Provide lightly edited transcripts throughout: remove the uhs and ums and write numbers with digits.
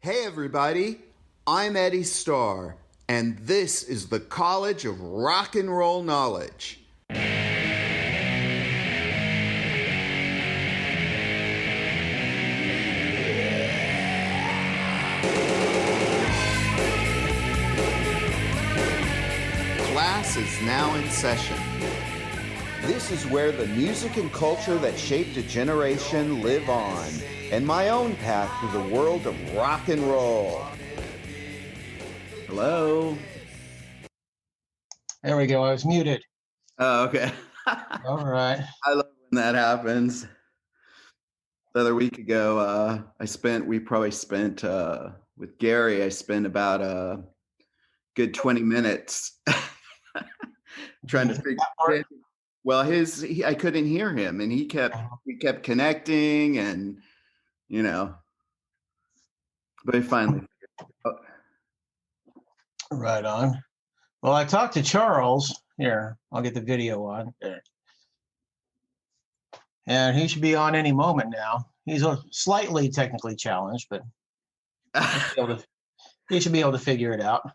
Hey everybody, I'm Eddie Starr, and this is the College of Rock and Roll Knowledge. Class is now in session. This is where the music and culture that shaped a generation live on, and my own path through the world of rock and roll. Hello. There we go. I was muted. Oh, okay. All right. I love when that happens. The other week ago, we probably spent with Gary. I spent about a good 20 minutes trying to figure. Well, I couldn't hear him, and he kept connecting, and but he finally. Right on. Well, I talked to Charles. Here, I'll get the video on there. And he should be on any moment now. He's slightly technically challenged, but he should be able to figure it out.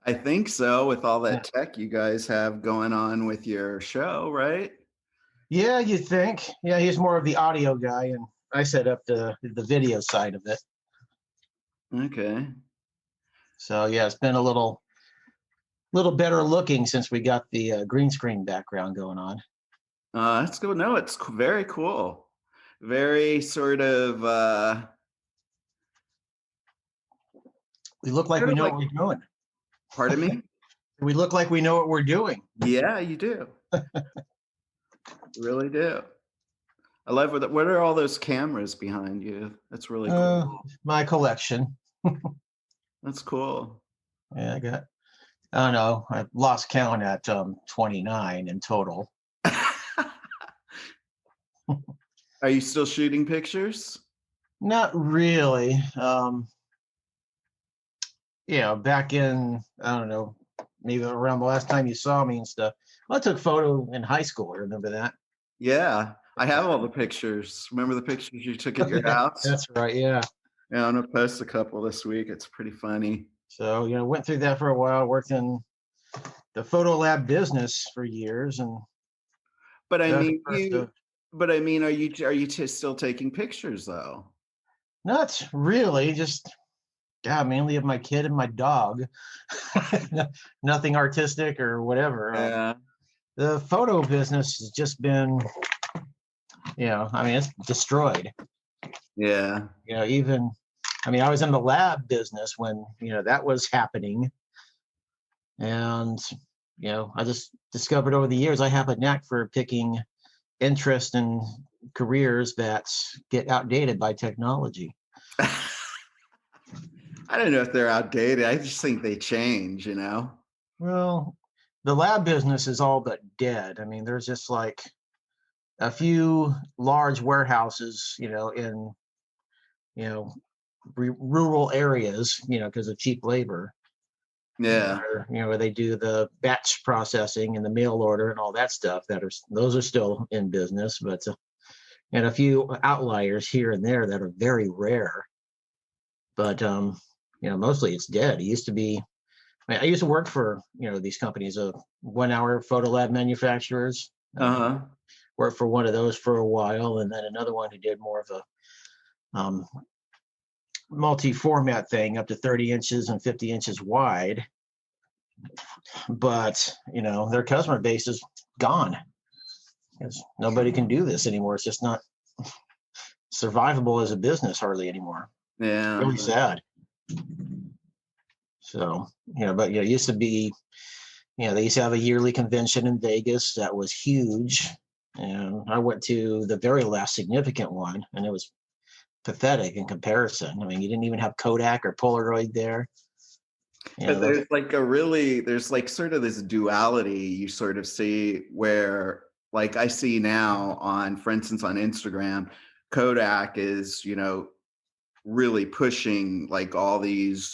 I think so, with all that tech you guys have going on with your show, right? Yeah, you think. Yeah, he's more of the audio guy, and I set up the video side of it. Okay. So yeah, it's been a little better looking since we got the green screen background going on. That's cool. No, it's very cool. Very sort of. We look like we know what we're doing. Pardon me? We look like we know what we're doing. Yeah, you do. You really do. I love what are all those cameras behind you? That's really cool. My collection. That's cool. Yeah, I don't know. I've lost count at 29 in total. Are you still shooting pictures? Not really. Back in, I don't know, maybe around the last time you saw me and stuff. Well, I took photo in high school. Remember that? Yeah, I have all the pictures. Remember the pictures you took at your house? That's right, yeah. Yeah, I'm going to post a couple this week. It's pretty funny. So, went through that for a while, worked in the photo lab business for years. But I mean, are you still taking pictures though? Not really, just mainly of my kid and my dog. Nothing artistic or whatever. Yeah. The photo business has just been, it's destroyed. Yeah. I was in the lab business when, that was happening. And, I just discovered over the years I have a knack for picking interest in careers that get outdated by technology. I don't know if they're outdated. I just think they change, Well, the lab business is all but dead. I mean, there's just like a few large warehouses, in, rural areas, because of cheap labor. Yeah. Where they do the batch processing and the mail order and all that stuff. Those are still in business, but and a few outliers here and there that are very rare. But mostly it's dead. It used to be. I used to work for these companies of 1 hour photo lab manufacturers. Worked for one of those for a while, and then another one who did more of a multi-format thing up to 30 inches and 50 inches wide. But their customer base is gone because nobody can do this anymore. It's just not survivable as a business hardly anymore. Yeah, it's really sad. So but it used to be, they used to have a yearly convention in Vegas that was huge, and I went to the very last significant one, and it was pathetic in comparison. I mean, you didn't even have Kodak or Polaroid there. But there's like sort of this duality you sort of see where, like, I see now for instance, on Instagram, Kodak is, really pushing like all these,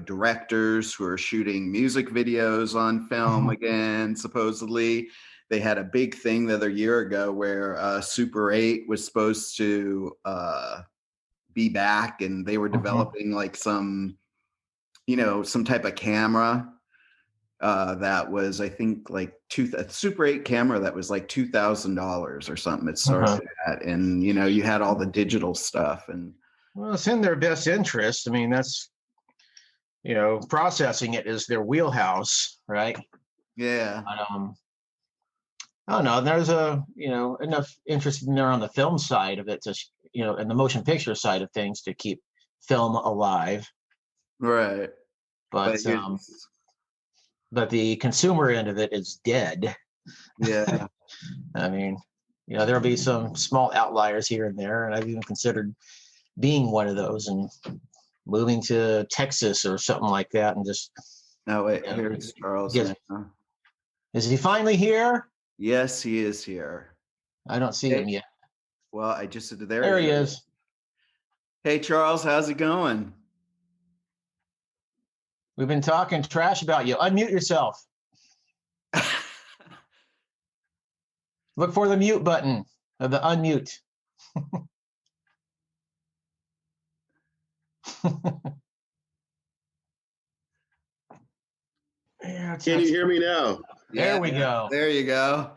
directors who are shooting music videos on film again, supposedly. They had a big thing the other year ago where Super 8 was supposed to be back, and they were developing like some, some type of camera that was, I think, like a Super 8 camera that was like $2,000 or something. It started at, and you had all the digital stuff, and well, it's in their best interest. I mean, that's processing it is their wheelhouse, right? yeah. But, I don't know. There's enough interest in there on the film side of it to, and the motion picture side of things to keep film alive. Right. But the consumer end of it is dead. Yeah. I mean, there'll be some small outliers here and there, and I've even considered being one of those and moving to Texas or something like that, and just. No, wait. Here's Charles. Is he finally here? Yes, he is here. I don't see him yet. Well, I just said there he is. Hey, Charles, how's it going? We've been talking trash about you. Unmute yourself. Look for the mute button of the unmute. Can you hear me now? There we go. There you go.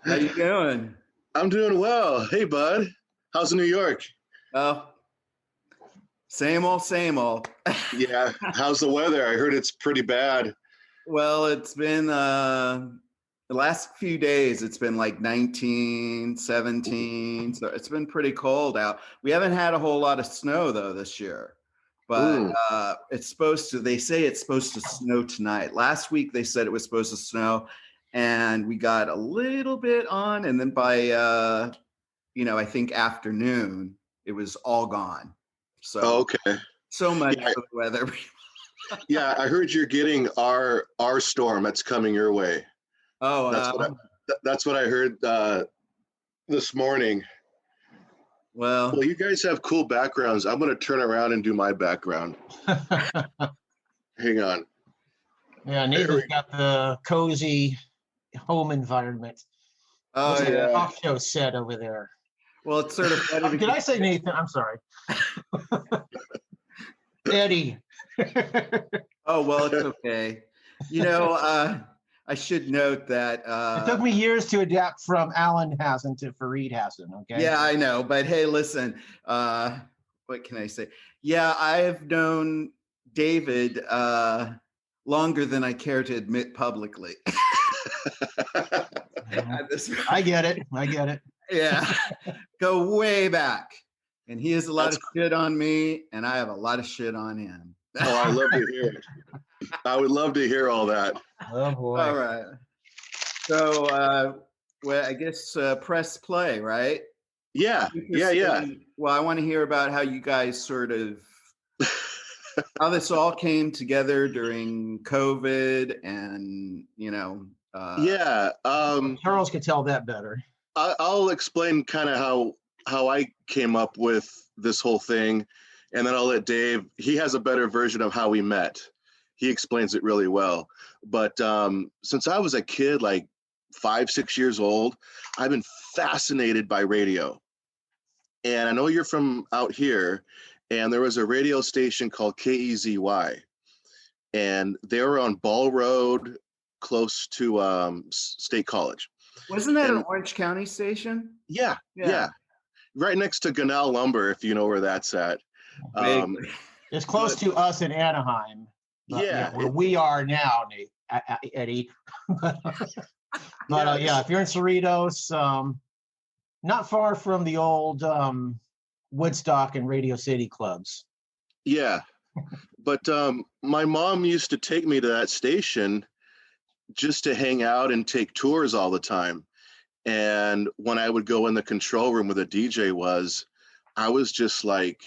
How you doing? I'm doing well. Hey, bud. How's New York? Oh, same old, same old. Yeah. How's the weather? I heard it's pretty bad. Well, it's been the last few days, it's been like 19, 17. So it's been pretty cold out. We haven't had a whole lot of snow, though, this year. But they say it's supposed to snow tonight. Last week, they said it was supposed to snow, and we got a little bit on. And then by, I think afternoon, it was all gone. So, okay. So much for the weather. Yeah, I heard you're getting our storm that's coming your way. Oh, that's what I heard this morning. Well, you guys have cool backgrounds. I'm going to turn around and do my background. Hang on. Yeah, Nathan's got the cozy home environment. Oh, yeah. Talk show set over there. Well, it's sort of funny. Did I say Nathan? I'm sorry. Eddie. Oh, well, it's okay. I should note that it took me years to adapt from Alan Hassan to Fareed Hassan. Okay. Yeah, I know. But hey, listen, what can I say? Yeah, I've known David longer than I care to admit publicly. I get it. Yeah. Go way back. And he has a lot of shit on me, and I have a lot of shit on him. Oh, I love to hear it. I would love to hear all that. Oh, boy. All right. So, I guess press play, right? Yeah. Well, I want to hear about how you guys sort of, how this all came together during COVID and, Charles could tell that better. I'll explain kind of how I came up with this whole thing, and then I'll let Dave, he has a better version of how we met. He explains it really well. But since I was a kid, like 5-6 years old, I've been fascinated by radio. And I know you're from out here, and there was a radio station called KEZY, and they were on Ball Road, close to State College. Wasn't that an Orange County station? Yeah. Right next to Ganal Lumber, if you know where that's at. It's close to us in Anaheim. Where we are now, Eddie. But if you're in Cerritos, not far from the old Woodstock and Radio City clubs. Yeah, but my mom used to take me to that station just to hang out and take tours all the time. And when I would go in the control room where the DJ was, I was just like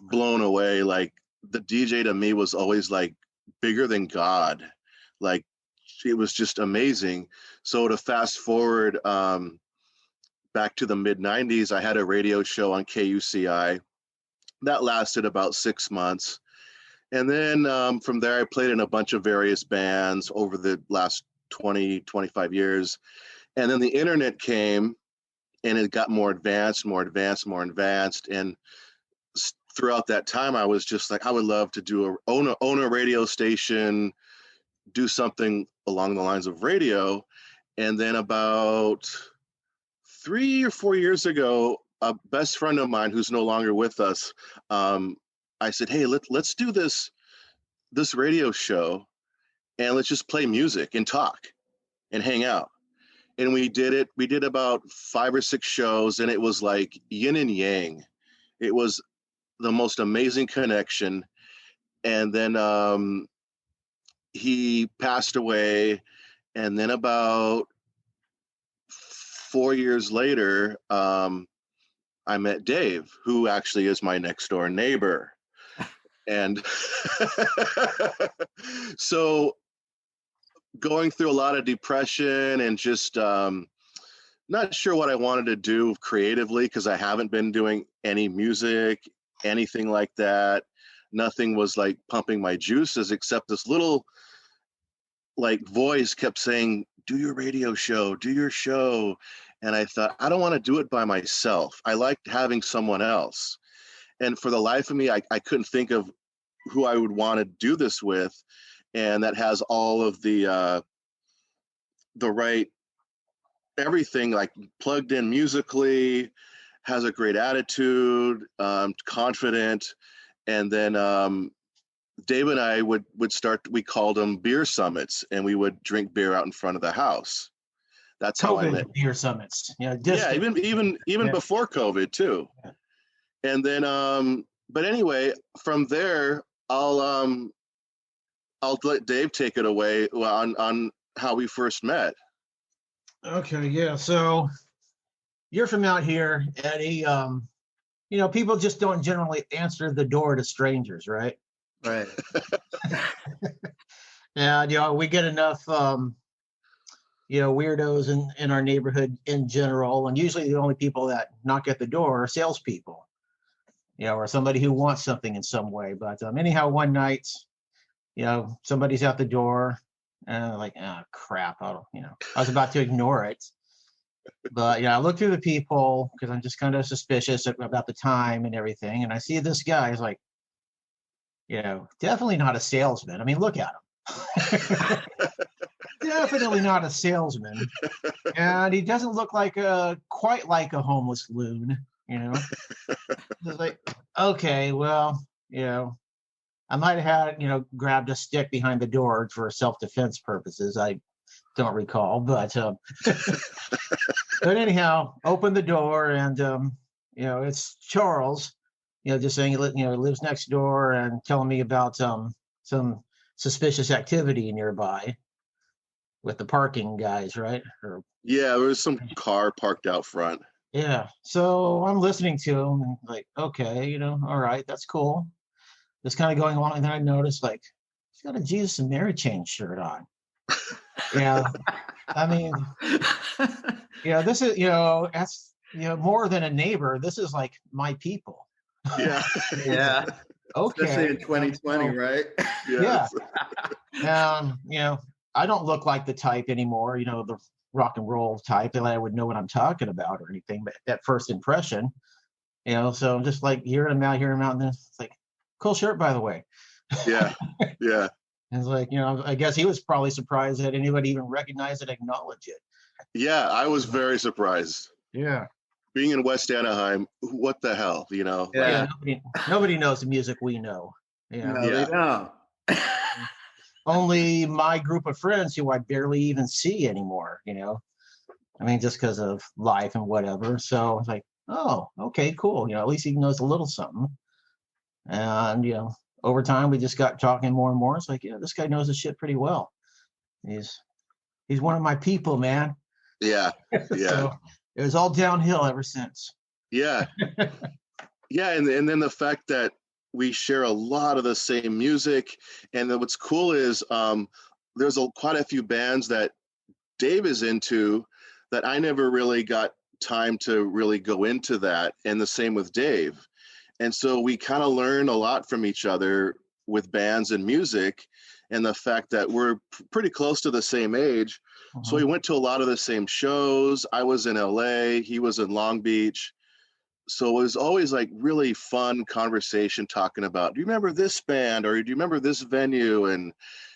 blown away. Like the DJ to me was always like bigger than God. Like it was just amazing. So to fast forward back to the mid 90s, I had a radio show on KUCI that lasted about 6 months. And then from there, I played in a bunch of various bands over the last 20, 25 years. And then the internet came, and it got more advanced. And throughout that time, I was just like, I would love to own a radio station, do something along the lines of radio. And then about 3 or 4 years ago, a best friend of mine who's no longer with us, I said, hey, let's do this radio show, and let's just play music and talk and hang out. And we did it. We did about 5 or 6 shows, and it was like yin and yang. It was the most amazing connection. And then he passed away. And then about 4 years later, I met Dave, who actually is my next door neighbor. And so going through a lot of depression and just not sure what I wanted to do creatively, because I haven't been doing any music, anything like that. Nothing was like pumping my juices, except this little like voice kept saying, do your radio show, do your show. And I thought, I don't want to do it by myself. I liked having someone else. And for the life of me, I couldn't think of who I would want to do this with. And that has all of the right, everything, like plugged in musically, has a great attitude, confident. And then Dave and I would start, we called them beer summits, and we would drink beer out in front of the house. That's how I met. Beer summits. Yeah, even before COVID too. Yeah. And then but anyway, from there, I'll let Dave take it away on how we first met. Okay, yeah. So you're from out here, Eddie. People just don't generally answer the door to strangers, right? Right. And we get enough weirdos in our neighborhood in general, and usually the only people that knock at the door are salespeople, or somebody who wants something in some way. But anyhow, one night, somebody's at the door, and I'm like, oh crap, I was about to ignore it, but I look through the people because I'm just kind of suspicious about the time and everything, and I see this guy. He's like, definitely not a salesman. I mean, look at him. Definitely not a salesman, and he doesn't look like quite like a homeless loon. It's like, okay, well, I might have had grabbed a stick behind the door for self-defense purposes. I don't recall, but but anyhow, open the door, and it's Charles. Just saying, he lives next door, and telling me about some suspicious activity nearby with the parking guys, right? Yeah, there was some car parked out front. Yeah. So I'm listening to him, and like, okay, all right, that's cool. Just kind of going along, and then I noticed, like, he's got a Jesus and Mary chain shirt on. Yeah. I mean, this is, that's, more than a neighbor. This is like my people. Yeah. Yeah. Okay. Especially in 2020, right? Yes. Yeah. I don't look like the type anymore, the rock and roll type that I would know what I'm talking about or anything, but that first impression, so I'm just like hearing him out, and then it's like, cool shirt, by the way. Yeah. Yeah. And it's like, I guess he was probably surprised that anybody even recognized it, acknowledge it. Yeah, I was very surprised. Yeah. Being in West Anaheim, what the hell, Yeah. Nobody knows the music we know. No, they don't. Only my group of friends who I barely even see anymore, I mean, just because of life and whatever. So it's like, oh, okay, cool. At least he knows a little something. And, over time, we just got talking more and more. It's like, this guy knows his shit pretty well. He's one of my people, man. Yeah. Yeah. So it was all downhill ever since. Yeah. Yeah. And then the fact that we share a lot of the same music. And then what's cool is there's quite a few bands that Dave is into that I never really got time to really go into that. And the same with Dave. And so we kind of learn a lot from each other with bands and music, and the fact that we're pretty close to the same age. So we went to a lot of the same shows. I was in LA, he was in Long Beach. So it was always like really fun conversation talking about, do you remember this band or do you remember this venue? And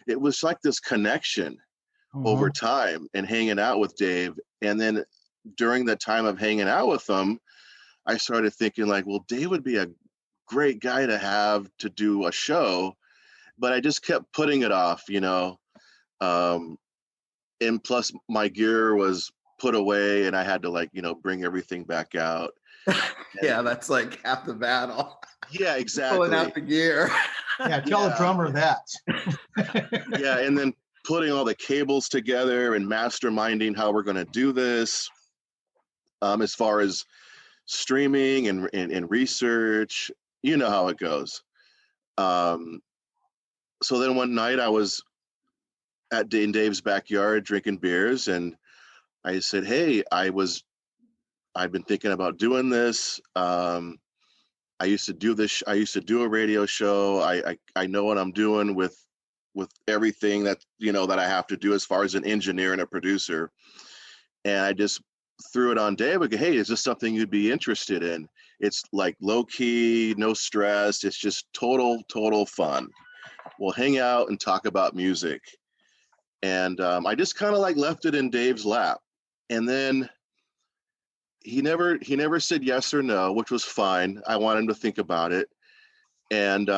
it was like this connection over time and hanging out with Dave. And then during the time of hanging out with him, I started thinking like, well, Dave would be a great guy to have to do a show, but I just kept putting it off, you know. And plus my gear was put away and I had to like, you know, bring everything back out. Yeah, that's like half the battle. Yeah, exactly. Pulling out the gear. Yeah, tell a drummer that. Yeah, and then putting all the cables together and masterminding how we're going to do this, as far as streaming and research, you know how it goes. So then one night I was in Dave's backyard drinking beers, and I said, "Hey, I've been thinking about doing this. I used to do this. I used to do a radio show. I know what I'm doing with everything that, you know, that I have to do as far as an engineer and a producer." And I just threw it on Dave. I go, "Hey, is this something you'd be interested in? It's like low key, no stress. It's just total fun. We'll hang out and talk about music." And I just kind of like left it in Dave's lap. And then he never said yes or no, which was fine. I wanted him to think about it. And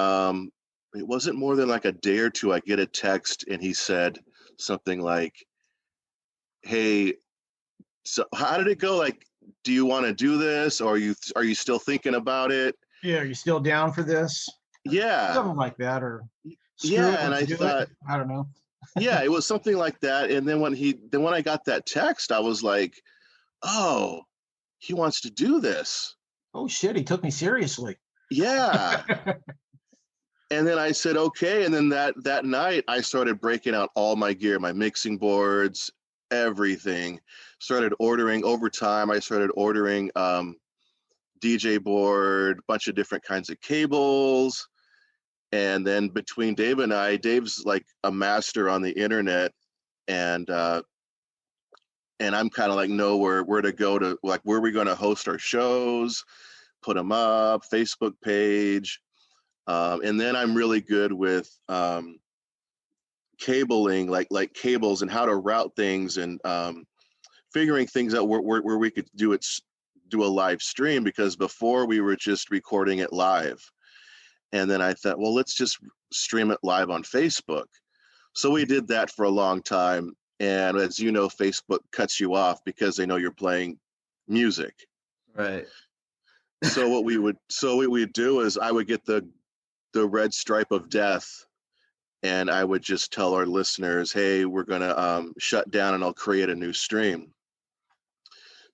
it wasn't more than like a day or two, I get a text and he said something like, "Hey, so how did it go? Like, do you want to do this? Or are you still thinking about it? Yeah, are you still down for this?" Yeah. Something like that, or yeah. And I thought, I don't know. yeah, it was something like that. And then when I got that text, I was like, oh, he wants to do this. Oh shit, he took me seriously. Yeah. And then I said, okay. And then that night I started breaking out all my gear, my mixing boards, everything. Started ordering over time. I started ordering DJ board, bunch of different kinds of cables. And then between Dave and I, Dave's like a master on the internet, and I'm kind of like know where to go to, like where we're going to host our shows, put them up, Facebook page, and then I'm really good with cabling, like cables and how to route things and figuring things out where we could do a live stream, because before we were just recording it live. And then I thought, well, let's just stream it live on Facebook. So we did that for a long time. And as you know, Facebook cuts you off because they know you're playing music. Right. So what we would do is I would get the red stripe of death, and I would just tell our listeners, hey, we're going to shut down and I'll create a new stream.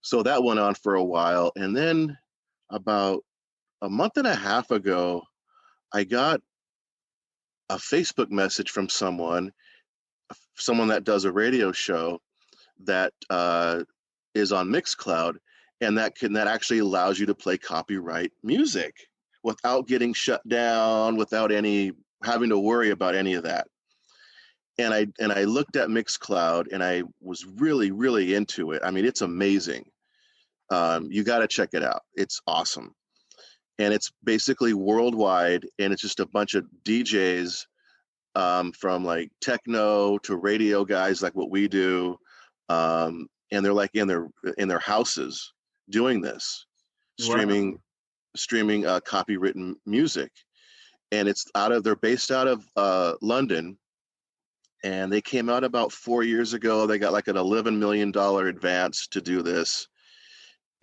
So that went on for a while. And then about a month and a half ago, I got a Facebook message from someone that does a radio show that is on Mixcloud, and that actually allows you to play copyright music without getting shut down, without having to worry about any of that. And I looked at Mixcloud and I was really, really into it. I mean, it's amazing. You got to check it out. It's awesome. And it's basically worldwide, and it's just a bunch of DJs from like techno to radio guys like what we do, and they're like in their houses doing this, streaming copywritten music. And they're based out of London, and they came out about 4 years ago. They got like an $11 million advance to do this.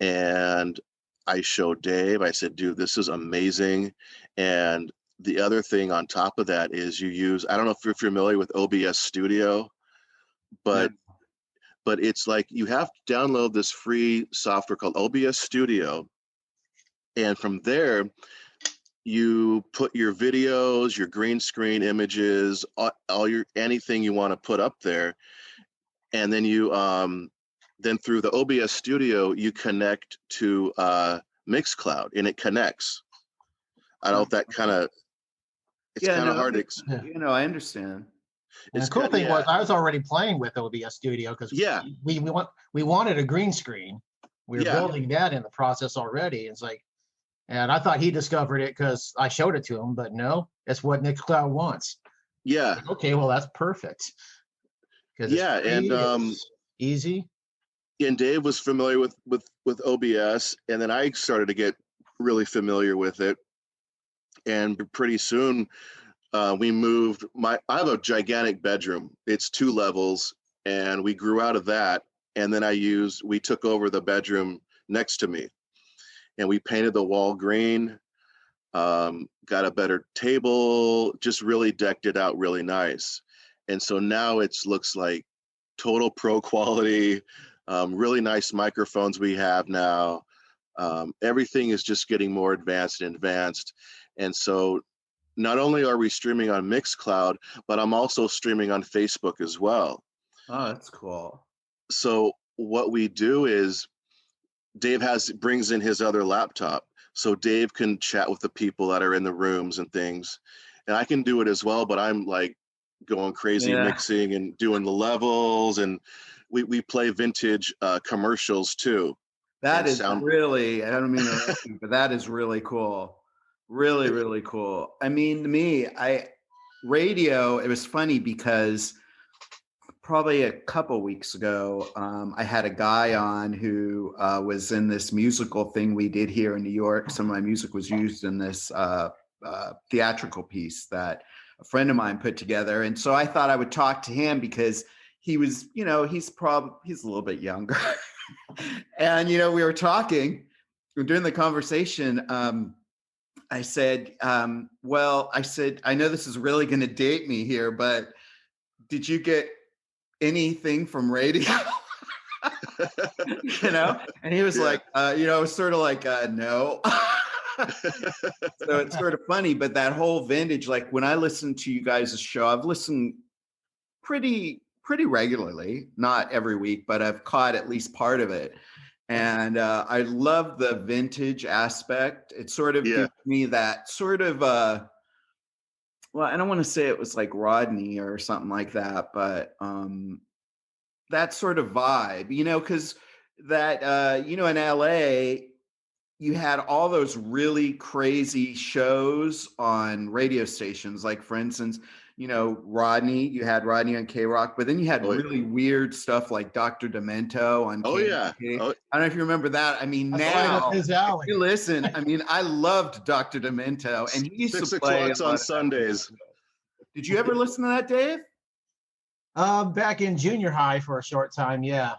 And I showed Dave, I said, dude, this is amazing. And the other thing on top of that is I don't know if you're familiar with OBS Studio, but it's like you have to download this free software called OBS Studio. And from there, you put your videos, your green screen images, anything you want to put up there. And then then through the OBS Studio, you connect to Mixcloud, and it connects. I don't know if that it's kind of hard to explain. I understand. And the cool thing was I was already playing with OBS Studio because we wanted a green screen. We were building that in the process already. It's like, and I thought he discovered it because I showed it to him, but no, it's what Mixcloud wants. Yeah. Like, okay, well that's perfect. It's easy. And Dave was familiar with OBS, and then I started to get really familiar with it. And pretty soon, we moved. I have a gigantic bedroom. It's 2 levels, and we grew out of that. And then we took over the bedroom next to me, and we painted the wall green. Got a better table, just really decked it out really nice. And so now it looks like total pro quality, really nice microphones we have now. Everything is just getting more advanced and advanced. And so not only are we streaming on Mixcloud, but I'm also streaming on Facebook as well. Oh, that's cool. So what we do is Dave brings in his other laptop. So Dave can chat with the people that are in the rooms and things. And I can do it as well, but I'm like going crazy mixing and doing the levels. And we play vintage commercials too. That is really, I don't mean to interrupt you, but that is really cool. Really, really cool. I mean, to me, radio, it was funny because probably a couple weeks ago, I had a guy on who was in this musical thing we did here in New York. Some of my music was used in this theatrical piece that a friend of mine put together. And so I thought I would talk to him because he was, he's a little bit younger. And, we were talking during the conversation. I said, I know this is really going to date me here, but did you get anything from radio? And he was like, it was sort of like, no. So it's sort of funny, but that whole vintage, like when I listen to you guys' show, I've listened pretty regularly, not every week, but I've caught at least part of it. And I love the vintage aspect. It sort of gives me that sort of, well, I don't want to say it was like Rodney or something like that, but that sort of vibe, because that, in LA, you had all those really crazy shows on radio stations. Like, for instance, Rodney, you had Rodney on K-Rock, but then you had really weird stuff like Dr. Demento on KMK. I don't know if you remember that. I mean, now, if you listen, I mean, I loved Dr. Demento, and he used 6 to play on Sundays. Did you ever listen to that, Dave? Back in junior high for a short time, yeah.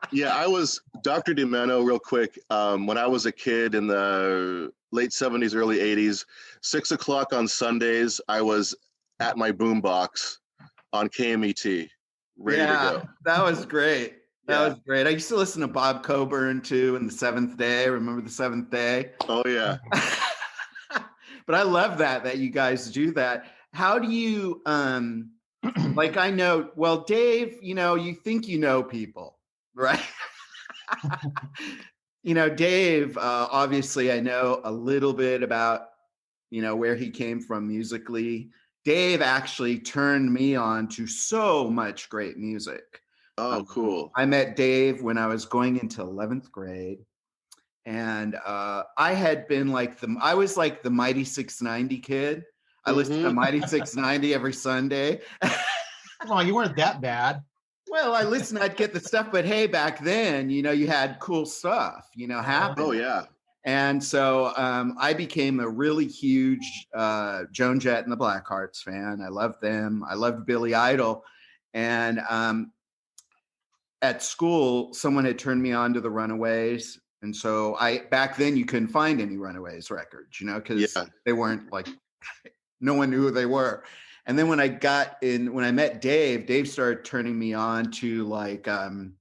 Yeah, I was Dr. Demento real quick. When I was a kid in the late 70s, early 80s, 6 o'clock on Sundays, I was at my boombox on KMET, ready to go. That was great. That was great. I used to listen to Bob Coburn too in the Seventh Day. Remember the Seventh Day? Oh, yeah. But I love that you guys do that. How do you, like I know, well, Dave, you think you know people, right? Dave, obviously I know a little bit about, where he came from musically. Dave actually turned me on to so much great music. Oh, cool. I met Dave when I was going into 11th grade. And I had been I was like the Mighty 690 kid. I listened to Mighty 690 every Sunday. Come on, you weren't that bad. Well, I'd get the stuff, but hey, back then, you had cool stuff, happen. Oh, yeah. And so I became a really huge Joan Jett and the Blackhearts fan. I loved them. I loved Billy Idol. And at school, someone had turned me on to the Runaways. And so back then you couldn't find any Runaways records, because they weren't no one knew who they were. And then when I met Dave started turning me on to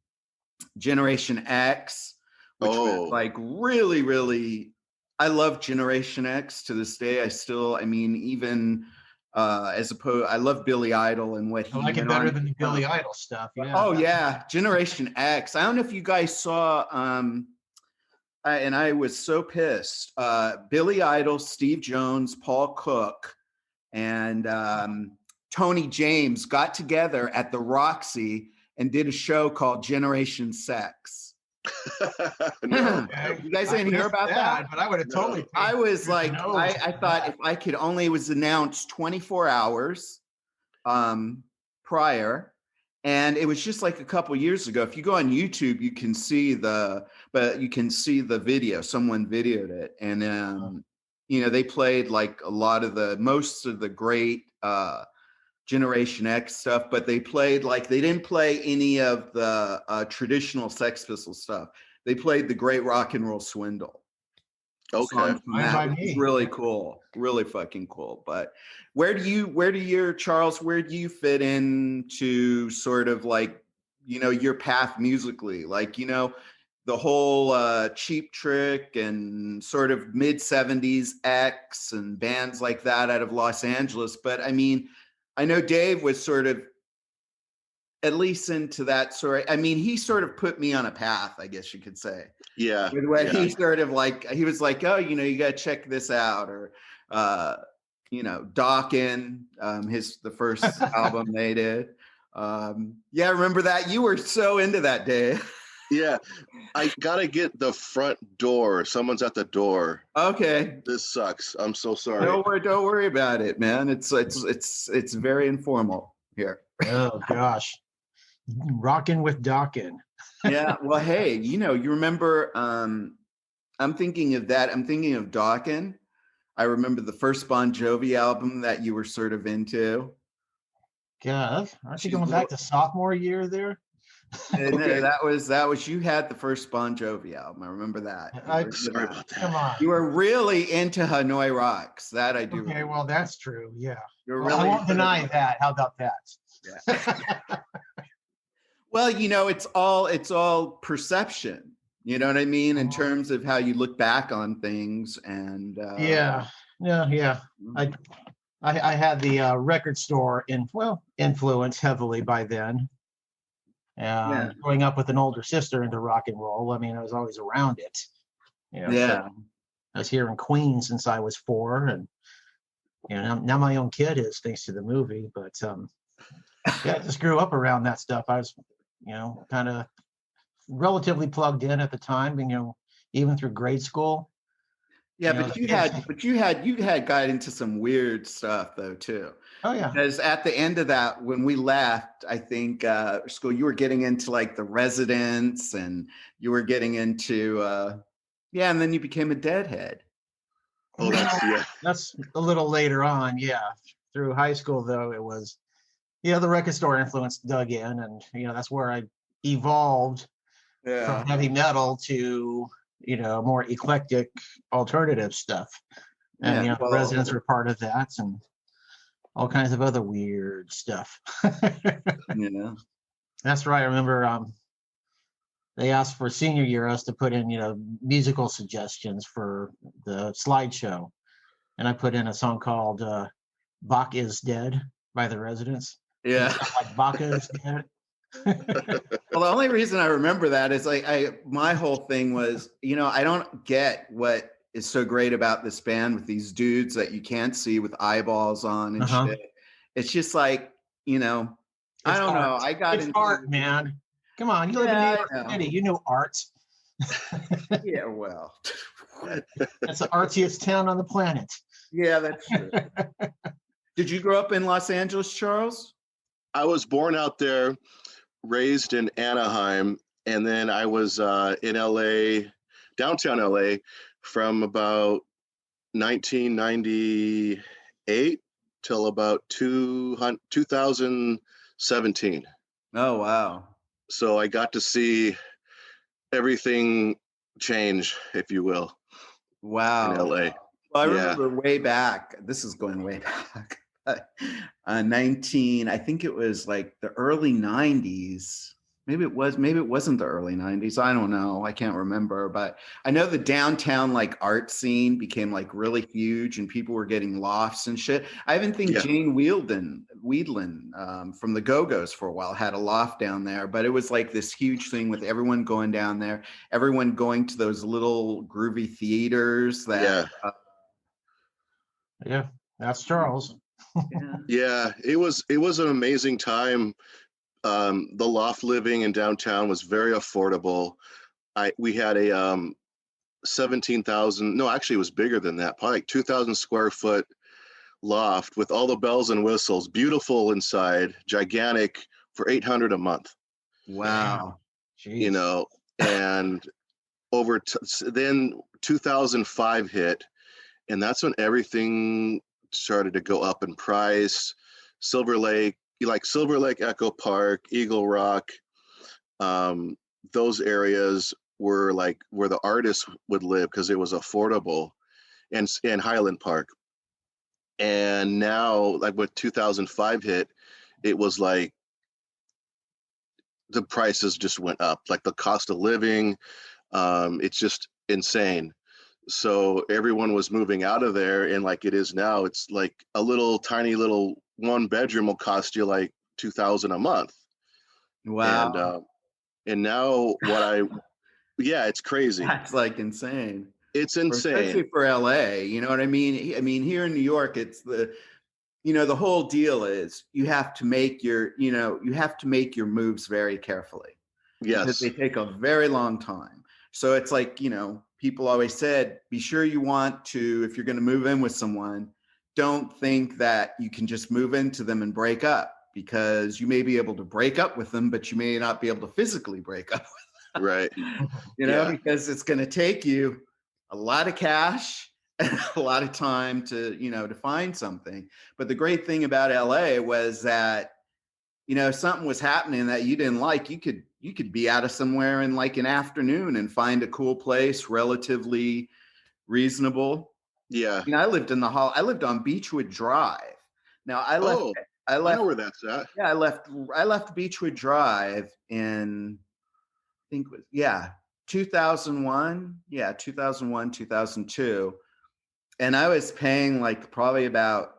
Generation X, which was really, really, I love Generation X to this day. I love Billy Idol and what he I like it better than the Billy Idol stuff. Yeah. Oh yeah. Generation X. I don't know if you guys saw, and I was so pissed. Billy Idol, Steve Jones, Paul Cook, and Tony James got together at the Roxy and did a show called Generation Sex. No. You guys didn't hear about that? But I would have totally. I was like, I thought if I could only, it was announced 24 hours prior. And it was just like a couple years ago. If you go on YouTube, you can see the video. Someone videoed it, and they played like most of the great Generation X stuff, but they didn't play any of the traditional Sex Pistols stuff. They played the Great Rock and Roll Swindle. Okay. It's really cool, really fucking cool. But where do you fit into sort of like, your path musically? Like, the whole Cheap Trick and sort of mid-70s X and bands like that out of Los Angeles. But I mean, I know Dave was sort of at least into that sort. I mean, he sort of put me on a path, I guess you could say. Yeah. He sort of like, he was like, oh, you got to check this out, or Dawkin, the first album they did. Yeah, remember that? You were so into that, Dave. Yeah, I gotta get the front door. Someone's at the door. Okay. This sucks. I'm so sorry. Don't worry about it, man. It's very informal here. Oh gosh, rocking with Dawkin. Yeah. Well, hey, you remember? I'm thinking of that. I'm thinking of Dawkin. I remember the first Bon Jovi album that you were sort of into. God, aren't you going back to sophomore year there? Okay. That was you had the first Bon Jovi album. I remember that. Sorry about that. Come on. You were really into Hanoi Rocks. That I do. Okay, well that's true. Yeah. I won't deny that. How about that? Yeah. Well, it's all perception. You know what I mean? In terms of how you look back on things, and yeah. I had the record store influenced heavily by then. Growing up with an older sister into rock and roll, I mean, I was always around it. So I was here in Queens since I was 4, and now my own kid is, thanks to the movie. But I just grew up around that stuff. I was, kind of relatively plugged in at the time, and even through grade school. Yeah, but you had got into some weird stuff though too. Oh yeah. Because at the end of that, when we left, I think school, you were getting into like the Residents, and you were getting into and then you became a Deadhead. Oh, that's a little later on. Yeah, through high school though, it was the record store influence dug in, and that's where I evolved from heavy metal to more eclectic alternative stuff. And the Residents were part of that, and all kinds of other weird stuff. That's right. I remember they asked for senior year us to put in musical suggestions for the slideshow, and I put in a song called Bach is Dead by the Residents. Yeah, like Bach is dead. Well, the only reason I remember that is my whole thing was, I don't get what is so great about this band with these dudes that you can't see with eyeballs on and shit. It's just like, I don't know. I got into art, man. Come on, you live in New York City. You know art. Yeah, well, that's the artsiest town on the planet. Yeah, that's true. Did you grow up in Los Angeles, Charles? I was born out there, raised in Anaheim, and then I was in LA, downtown LA, from about 1998 till about 2017. Oh, wow. So I got to see everything change, if you will. Wow. In LA. Well, I remember way back, this is going way back, I think it was like the early 90s. Maybe it wasn't the early 90s. I don't know. I can't remember. But I know the downtown like art scene became like really huge, and people were getting lofts and shit. I even think Jane Weedland from the Go-Go's for a while had a loft down there. But it was like this huge thing with everyone going down there, everyone going to those little groovy theaters that. Yeah, that's Charles. Yeah, it was an amazing time. The loft living in downtown was very affordable. We had a 17,000, no, actually it was bigger than that, probably like 2,000 square foot loft with all the bells and whistles, beautiful inside, gigantic, for 800 a month. Wow. Jeez. You know, and then 2005 hit, and that's when everything started to go up in price. Silver Lake, Silver Lake, Echo Park, Eagle Rock, those areas were like where the artists would live because it was affordable, and Highland Park. And now, like with 2005 hit, it was like the prices just went up, like the cost of living. It's just insane. So everyone was moving out of there, and like it is now, it's like a little tiny little one bedroom will cost you like 2,000 a month. Wow. And now yeah, it's crazy. That's like insane. It's insane. Especially for LA, you know what I mean? I mean, here in New York, it's the whole deal is you have to make your moves very carefully. Yes. Because they take a very long time. So it's like, people always said, be sure you want to, if you're going to move in with someone, don't think that you can just move into them and break up, because you may be able to break up with them, but you may not be able to physically break up with them. Right. Because it's going to take you a lot of cash and a lot of time to, to find something. But the great thing about LA was that, if something was happening that you didn't like, you could be out of somewhere in like an afternoon and find a cool place, relatively reasonable. Yeah. I lived on Beechwood Drive. Now I left. Oh, I know where that's at. Yeah, I left Beechwood Drive in, I think it was 2001. Yeah, 2001, 2002, and I was paying like probably about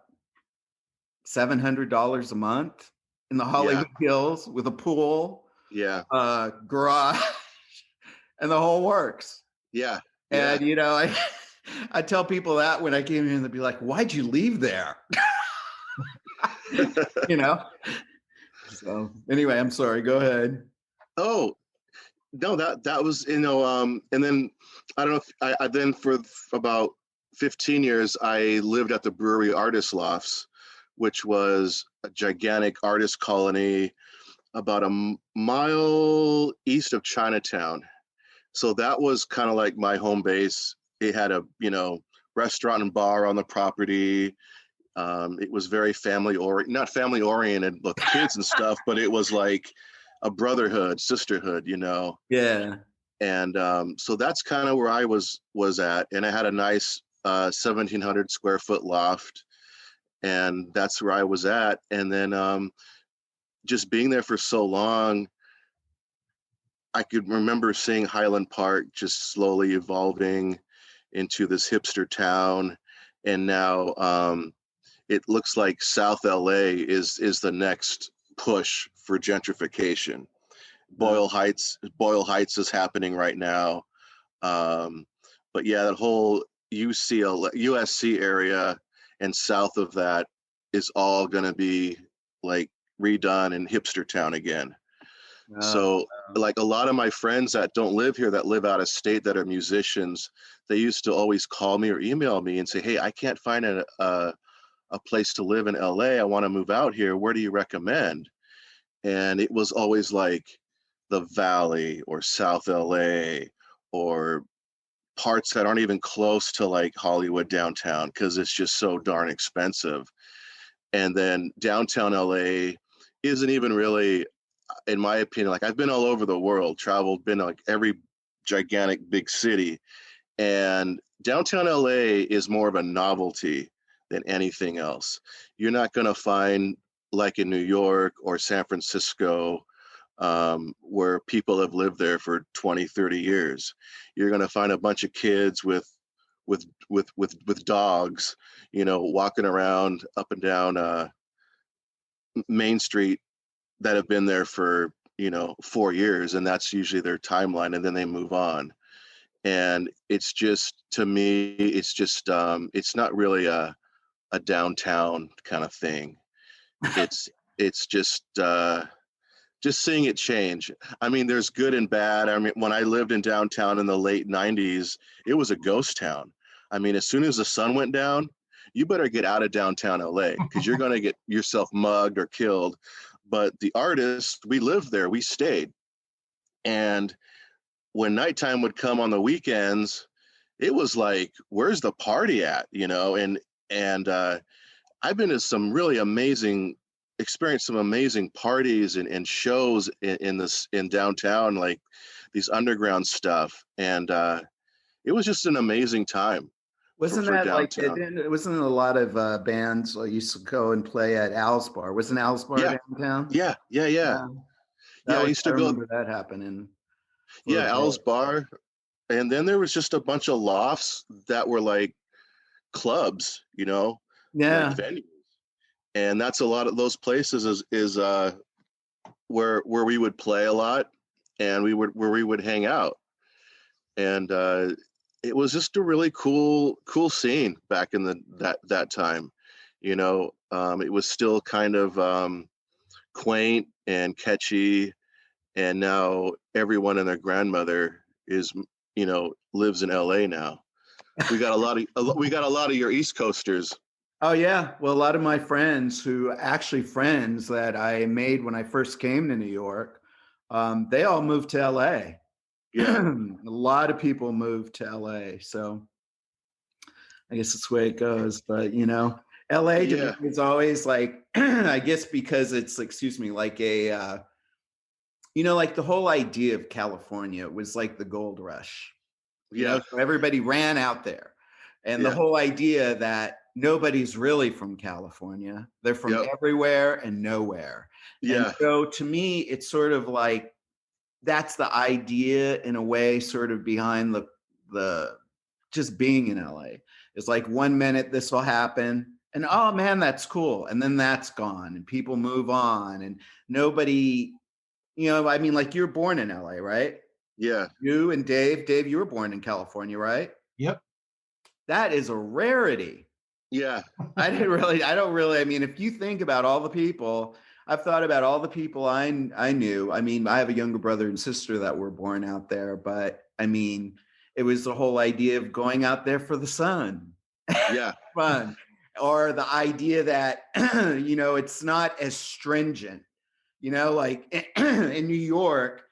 $700 a month in the Hollywood Hills with a pool, garage, and the whole works. Yeah. And I tell people that when I came in, they'd be like, "Why'd you leave there?" So anyway, I'm sorry. Go ahead. Oh no, that was and then I don't know if I then for about 15 years I lived at the Brewery Artist Lofts, which was a gigantic artist colony about a mile east of Chinatown. So that was kind of like my home base. It had a, restaurant and bar on the property. It was very not family oriented with kids and stuff, but it was like a brotherhood, sisterhood, Yeah. And so that's kind of where I was at. And I had a nice 1,700 square foot loft. And that's where I was at. And then just being there for so long, I could remember seeing Highland Park just slowly evolving into this hipster town. And now it looks like South LA is the next push for gentrification. Boyle Heights is happening right now. But yeah, that whole USC area and south of that is all going to be like redone in hipster town again. So like a lot of my friends that don't live here, that live out of state, that are musicians, they used to always call me or email me and say, "Hey, I can't find a place to live in LA. I want to move out here. Where do you recommend?" And it was always like the Valley or South LA or parts that aren't even close to like Hollywood downtown, because it's just so darn expensive. And then downtown LA isn't even really, in my opinion, like I've been all over the world, traveled, been like every gigantic big city, and downtown LA is more of a novelty than anything else. You're not going to find, like in New York or San Francisco, where people have lived there for 20, 30 years. You're going to find a bunch of kids with dogs, walking around up and down Main Street that have been there for 4 years, and that's usually their timeline, and then they move on. And it's just, to me, it's just it's not really a a downtown kind of thing. It's just seeing it change. I mean, there's good and bad. I mean, when I lived in downtown in the late 90s, it was a ghost town. I mean, as soon as the sun went down, you better get out of downtown LA because you're going to get yourself mugged or killed. But the artists, we lived there, we stayed. And when nighttime would come on the weekends, it was like, where's the party at? You know, and I've been to some really experienced some amazing parties and shows in downtown, like these underground stuff. And it was just an amazing time. Wasn't for that downtown. like, it wasn't a lot of bands used to go and play at Al's Bar? Wasn't Al's Bar downtown? Yeah. I used to go. remember that happening. Yeah, Al's Bar. And then there was just a bunch of lofts that were like clubs, you know, Yeah. like venues. And that's a lot of those places is where we would play a lot and where we would hang out. And it was just a really cool scene back in that time. You know, it was still kind of quaint and catchy, and now everyone and their grandmother is, you know, lives in LA now. We got a lot of your East Coasters. Oh yeah. Well, a lot of my friends friends that I made when I first came to New York, they all moved to LA. Yeah. A lot of people moved to LA. So I guess that's the way it goes. But, you know, LA to me is always like, I guess because it's, like a, you know, like the whole idea of California was like the gold rush. You know, so everybody ran out there. And the whole idea that nobody's really from California. They're from everywhere and nowhere. Yeah. And so to me, it's sort of like, that's the idea in a way, sort of behind the just being in LA. It's like 1 minute this will happen and oh man, that's cool. And then that's gone and people move on and nobody, you know, I mean, like you're born in LA, right? Yeah. You and Dave, you were born in California, right? Yep. That is a rarity. Yeah. I mean, if you think about all the people, I've thought about all the people I knew. I mean, I have a younger brother and sister that were born out there, but I mean, it was the whole idea of going out there for the sun. Yeah. Fun. Or the idea that, you know, it's not as stringent, you know, like in New York,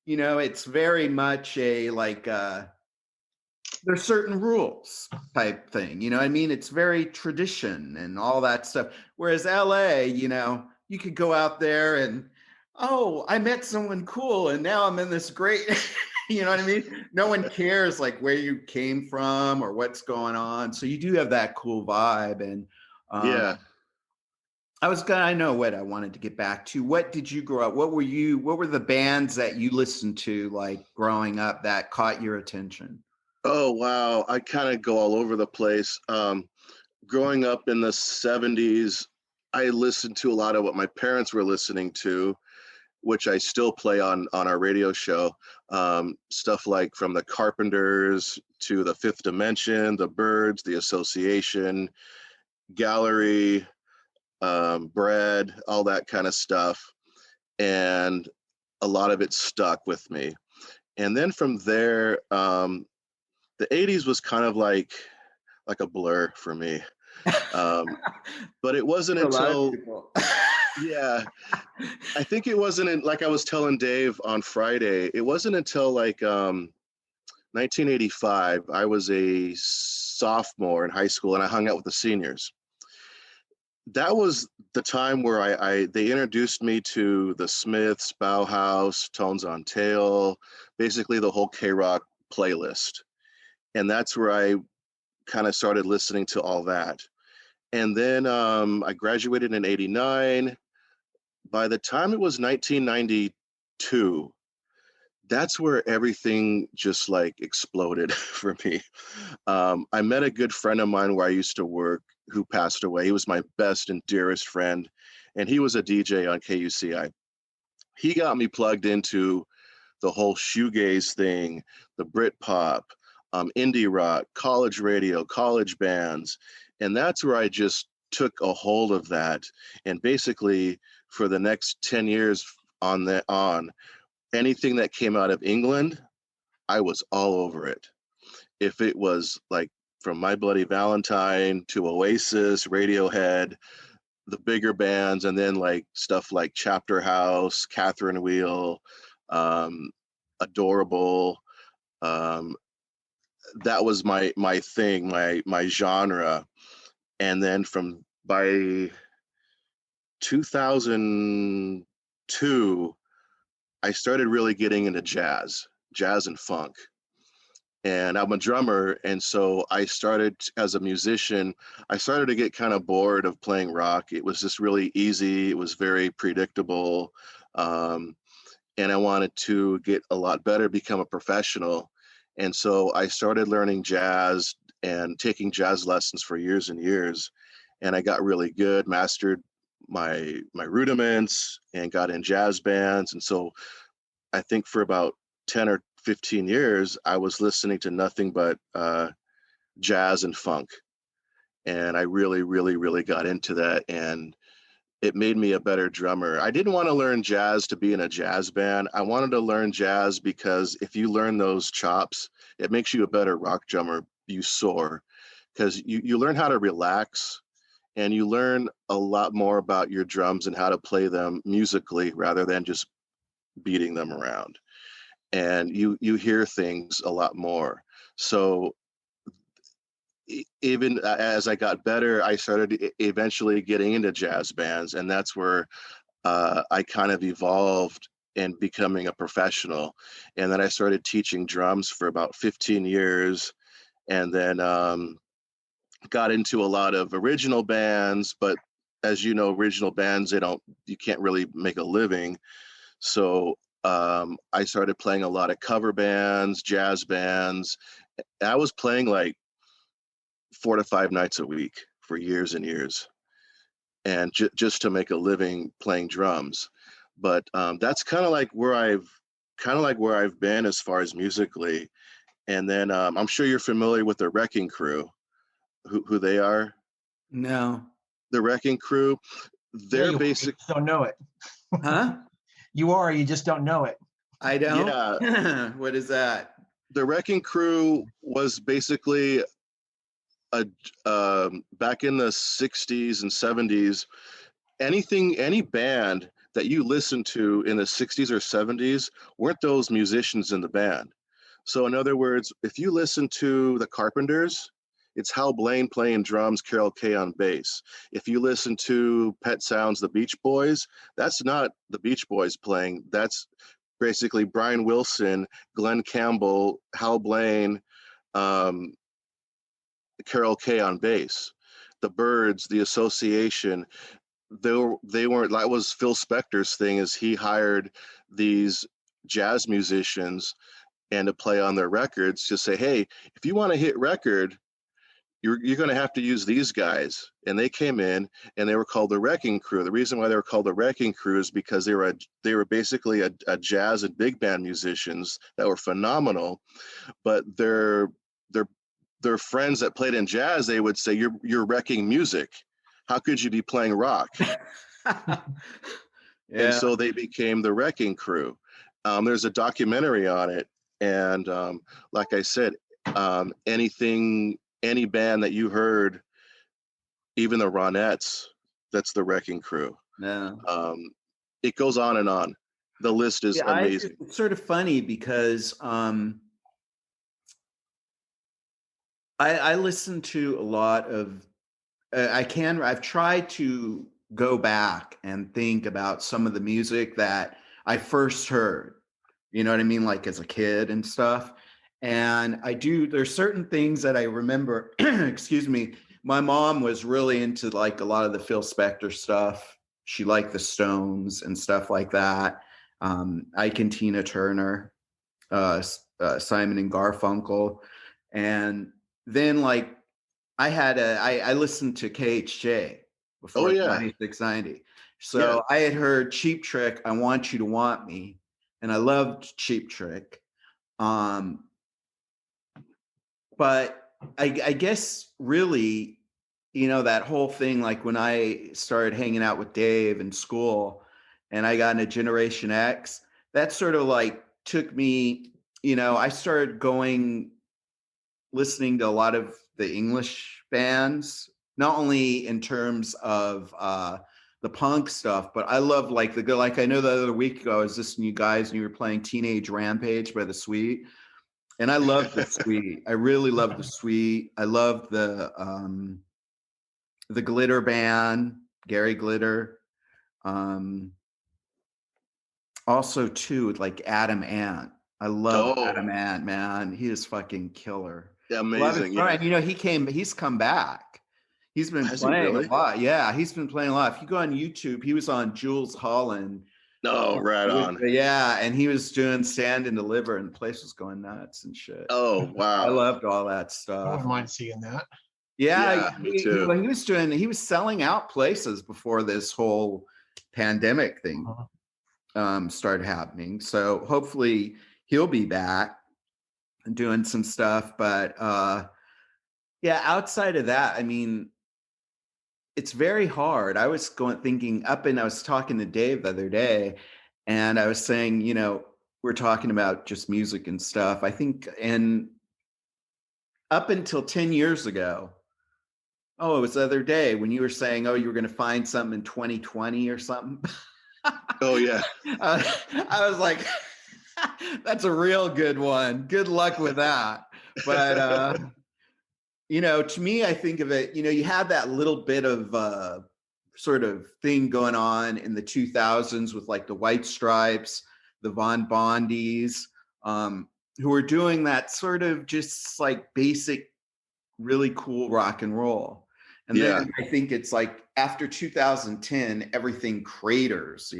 you know, it's very much a, like, there's certain rules type thing, you know what I mean? It's very tradition and all that stuff. Whereas LA, you know, you could go out there and, oh, I met someone cool and now I'm in this great, you know what I mean? No one cares like where you came from or what's going on. So you do have that cool vibe. And I know what I wanted to get back to. What did you grow up? What were the bands that you listened to like growing up that caught your attention? Oh, wow. I kind of go all over the place. Growing up in the 70s, I listened to a lot of what my parents were listening to, which I still play on our radio show. Stuff like from the Carpenters to the Fifth Dimension, the Byrds, the Association, Gallery, Bread, all that kind of stuff. And a lot of it stuck with me. And then from there, the 80s was kind of like a blur for me. But it wasn't until, I think it wasn't like I was telling Dave on Friday, it wasn't until like 1985, I was a sophomore in high school and I hung out with the seniors. That was the time where they introduced me to the Smiths, Bauhaus, Tones on Tail, basically the whole K-Rock playlist. And that's where I kind of started listening to all that. And then I graduated in 89. By the time it was 1992, that's where everything just like exploded for me. I met a good friend of mine where I used to work who passed away. He was my best and dearest friend, and he was a DJ on KUCI. He got me plugged into the whole shoegaze thing, the Britpop, indie rock, college radio, college bands. And that's where I just took a hold of that. And basically for the next 10 years on anything that came out of England, I was all over it. If it was like from My Bloody Valentine to Oasis, Radiohead, the bigger bands, and then like stuff like Chapter House, Catherine Wheel, Adorable. That was my thing, my genre. And then from by 2002, I started really getting into jazz and funk. And I'm a drummer, and so I started as a musician. I started to get kind of bored of playing rock. It was just really easy. It was very predictable, and I wanted to get a lot better, become a professional. And so I started learning jazz and taking jazz lessons for years and years. And I got really good, mastered my rudiments, and got in jazz bands. And so I think for about 10 or 15 years, I was listening to nothing but jazz and funk. And I really, really, really got into that. And it made me a better drummer. I didn't want to learn jazz to be in a jazz band. I wanted to learn jazz because if you learn those chops, it makes you a better rock drummer. You soar because you learn how to relax, and you learn a lot more about your drums and how to play them musically rather than just beating them around. And you hear things a lot more. So even as I got better, I started eventually getting into jazz bands, and that's where I kind of evolved and becoming a professional. And then I started teaching drums for about 15 years, and then got into a lot of original bands. But as you know, original bands, you can't really make a living. So I started playing a lot of cover bands, jazz bands. I was playing like 4 to 5 nights a week for years and years, and just to make a living playing drums. But that's kind of like where I've been as far as musically. And then I'm sure you're familiar with the Wrecking Crew, who they are. No. The Wrecking Crew, they're you basic. don't know it. Huh? You just don't know it. I don't. Yeah. What is that? The Wrecking Crew was basically back in the 60s and 70s. Any band that you listened to in the 60s or 70s weren't those musicians in the band. So in other words, if you listen to the Carpenters, it's Hal Blaine playing drums, Carol Kay on bass. If you listen to Pet Sounds, the Beach Boys, that's not the Beach Boys playing. That's basically Brian Wilson, Glenn Campbell, Hal Blaine, Carol Kay on bass. The Byrds, the Association, they weren't. That was Phil Spector's thing, is he hired these jazz musicians and to play on their records to say, hey, if you want a hit record, you're going to have to use these guys. And they came in and they were called the Wrecking Crew. The reason why they were called the Wrecking Crew is because they were basically a jazz and big band musicians that were phenomenal, but their friends that played in jazz, they would say, you're wrecking music. How could you be playing rock? Yeah. And so they became the Wrecking Crew. There's a documentary on it. And like I said, any band that you heard, even the Ronettes, that's the Wrecking Crew. Yeah. It goes on and on. The list is amazing. It's sort of funny because I listen to a lot of, I've tried to go back and think about some of the music that I first heard, you know what I mean? Like as a kid and stuff. And there's certain things that I remember, excuse me, my mom was really into like a lot of the Phil Spector stuff. She liked the Stones and stuff like that. Ike and Tina Turner, Simon and Garfunkel. And then like I listened to KHJ before 9690. So I had heard Cheap Trick, I Want You to Want Me. And I loved Cheap Trick. but I guess really, that whole thing, like when I started hanging out with Dave in school and I got into Generation X, that sort of like took me, I started listening to a lot of the English bands, not only in terms of the punk stuff, but I love like I know the other week ago I was listening to you guys and you were playing Teenage Rampage by The Sweet. And I love The Sweet. I really love The Sweet. I love the Glitter Band, Gary Glitter. Also too, like Adam Ant. I love Adam Ant, man. He is fucking killer. Yeah, amazing. Yeah. And he's come back. He's been playing a lot. Yeah, he's been playing a lot. If you go on YouTube, he was on Jules Holland. No, right on. Yeah, and he was doing Stand and Deliver, and the place was going nuts and shit. Oh, wow. I loved all that stuff. I wouldn't mind seeing that. Yeah, me too. He was selling out places before this whole pandemic thing started happening. So hopefully he'll be back and doing some stuff. But yeah, outside of that, I mean, it's very hard. I was thinking up, and I was talking to Dave the other day, and I was saying, we're talking about just music and stuff. I think, and up until 10 years ago, it was the other day when you were saying, you were going to find something in 2020 or something. Oh, yeah. I was like, that's a real good one. Good luck with that. But, to me, I think of it, you had that little bit of sort of thing going on in the 2000s with like the White Stripes, the Von Bondies, who were doing that sort of just like basic, really cool rock and roll. And then I think it's like after 2010, everything craters,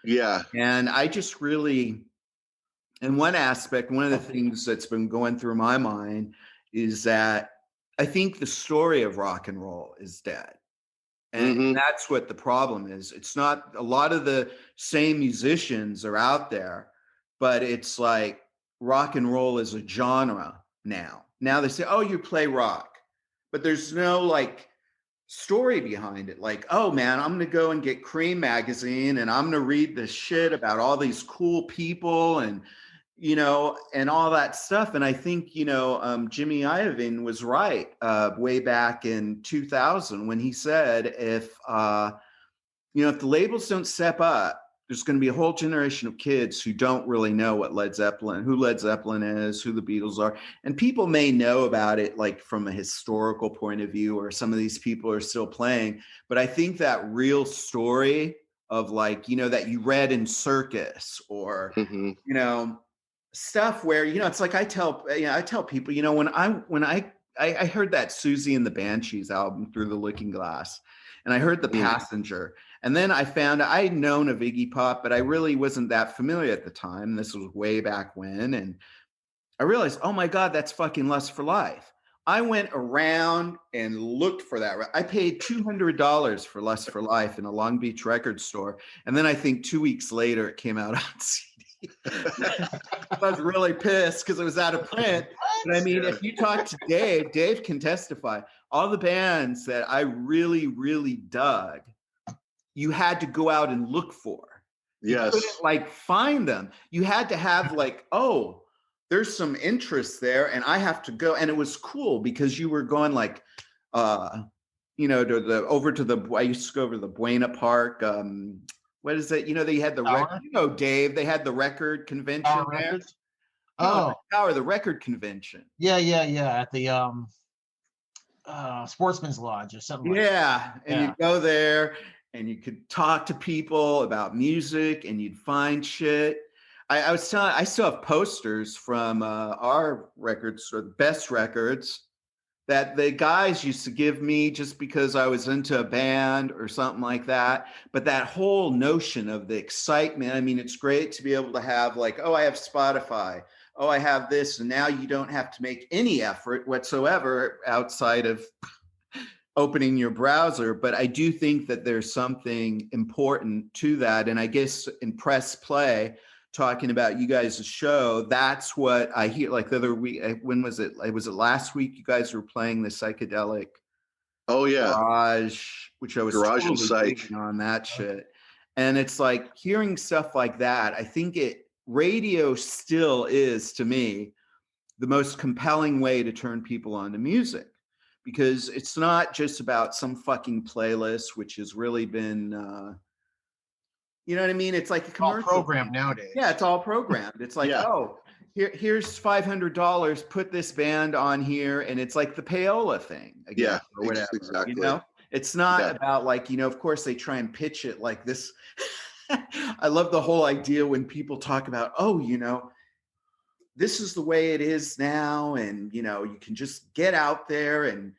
Yeah. And I just really, in one aspect, one of the things that's been going through my mind is that I think the story of rock and roll is dead. And that's what the problem is. It's not, a lot of the same musicians are out there, but it's like rock and roll is a genre now. Now they say, you play rock, but there's no like story behind it. Like, oh man, I'm going to go and get Cream magazine and I'm going to read this shit about all these cool people and, and all that stuff. And I think, Jimmy Iovine was right way back in 2000 when he said, if the labels don't step up, there's going to be a whole generation of kids who don't really know who Led Zeppelin is, who the Beatles are. And people may know about it like from a historical point of view, or some of these people are still playing. But I think that real story of like, that you read in Circus or, stuff where, it's like I tell people, when I heard that Susie and the Banshees album, Through the Looking Glass, and I heard The Passenger. And then I found I'd known of Iggy Pop, but I really wasn't that familiar at the time. This was way back when. And I realized, oh my God, that's fucking Lust for Life. I went around and looked for that. I paid $200 for Lust for Life in a Long Beach record store. And then I think 2 weeks later, it came out on CD. I was really pissed because it was out of print. But I mean, if you talk to Dave can testify. All the bands that I really, really dug, you had to go out and look for. Yes. You couldn't like find them. You had to have like, there's some interest there and I have to go. And it was cool because you were going like, I used to go over to the Buena Park. What is it? They had the record, Dave, they had the record convention there. The record convention. Yeah. At the Sportsman's Lodge or something like that. And you'd go there and you could talk to people about music and you'd find shit. I still have posters from our records, or the best records, that the guys used to give me just because I was into a band or something like that. But that whole notion of the excitement, I mean, it's great to be able to have like, I have Spotify. I have this. And now you don't have to make any effort whatsoever outside of opening your browser. But I do think that there's something important to that. And I guess in press play, talking about you guys' show, that's what I hear. Like the other week, when was it? Was it last week? You guys were playing the psychedelic Oh yeah, garage, which I was garage and totally psych. digging on that shit. And it's like hearing stuff like that. I think radio still is, to me, the most compelling way to turn people on to music, because it's not just about some fucking playlist, which has really been, you know what I mean? It's like a commercial. All programmed nowadays. Yeah, it's all programmed. It's like, oh, here's $500. Put this band on here, and it's like the payola thing again, or whatever. Exactly. You know, it's not about like, you know, of course they try and pitch it like this. I love the whole idea when people talk about, oh, you know, this is the way it is now, and you know, you can just get out there. And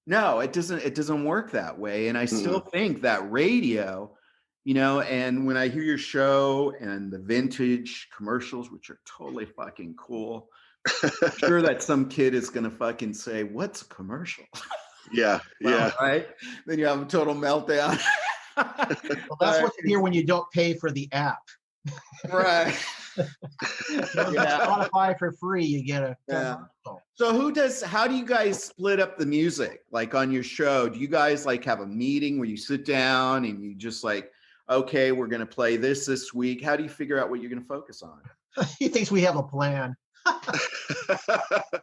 no, it doesn't work that way. And I still think that radio, you know, and when I hear your show and the vintage commercials, which are totally fucking cool, I'm sure that some kid is gonna fucking say, what's a commercial? Yeah. Right, then you have a total meltdown. Well, that's what you hear when you don't pay for the app. Right. Spotify for free, you get a commercial. So how do you guys split up the music? Like on your show, do you guys like have a meeting where you sit down and you just like, okay, we're going to play this week? How do you figure out what you're going to focus on? He thinks we have a plan.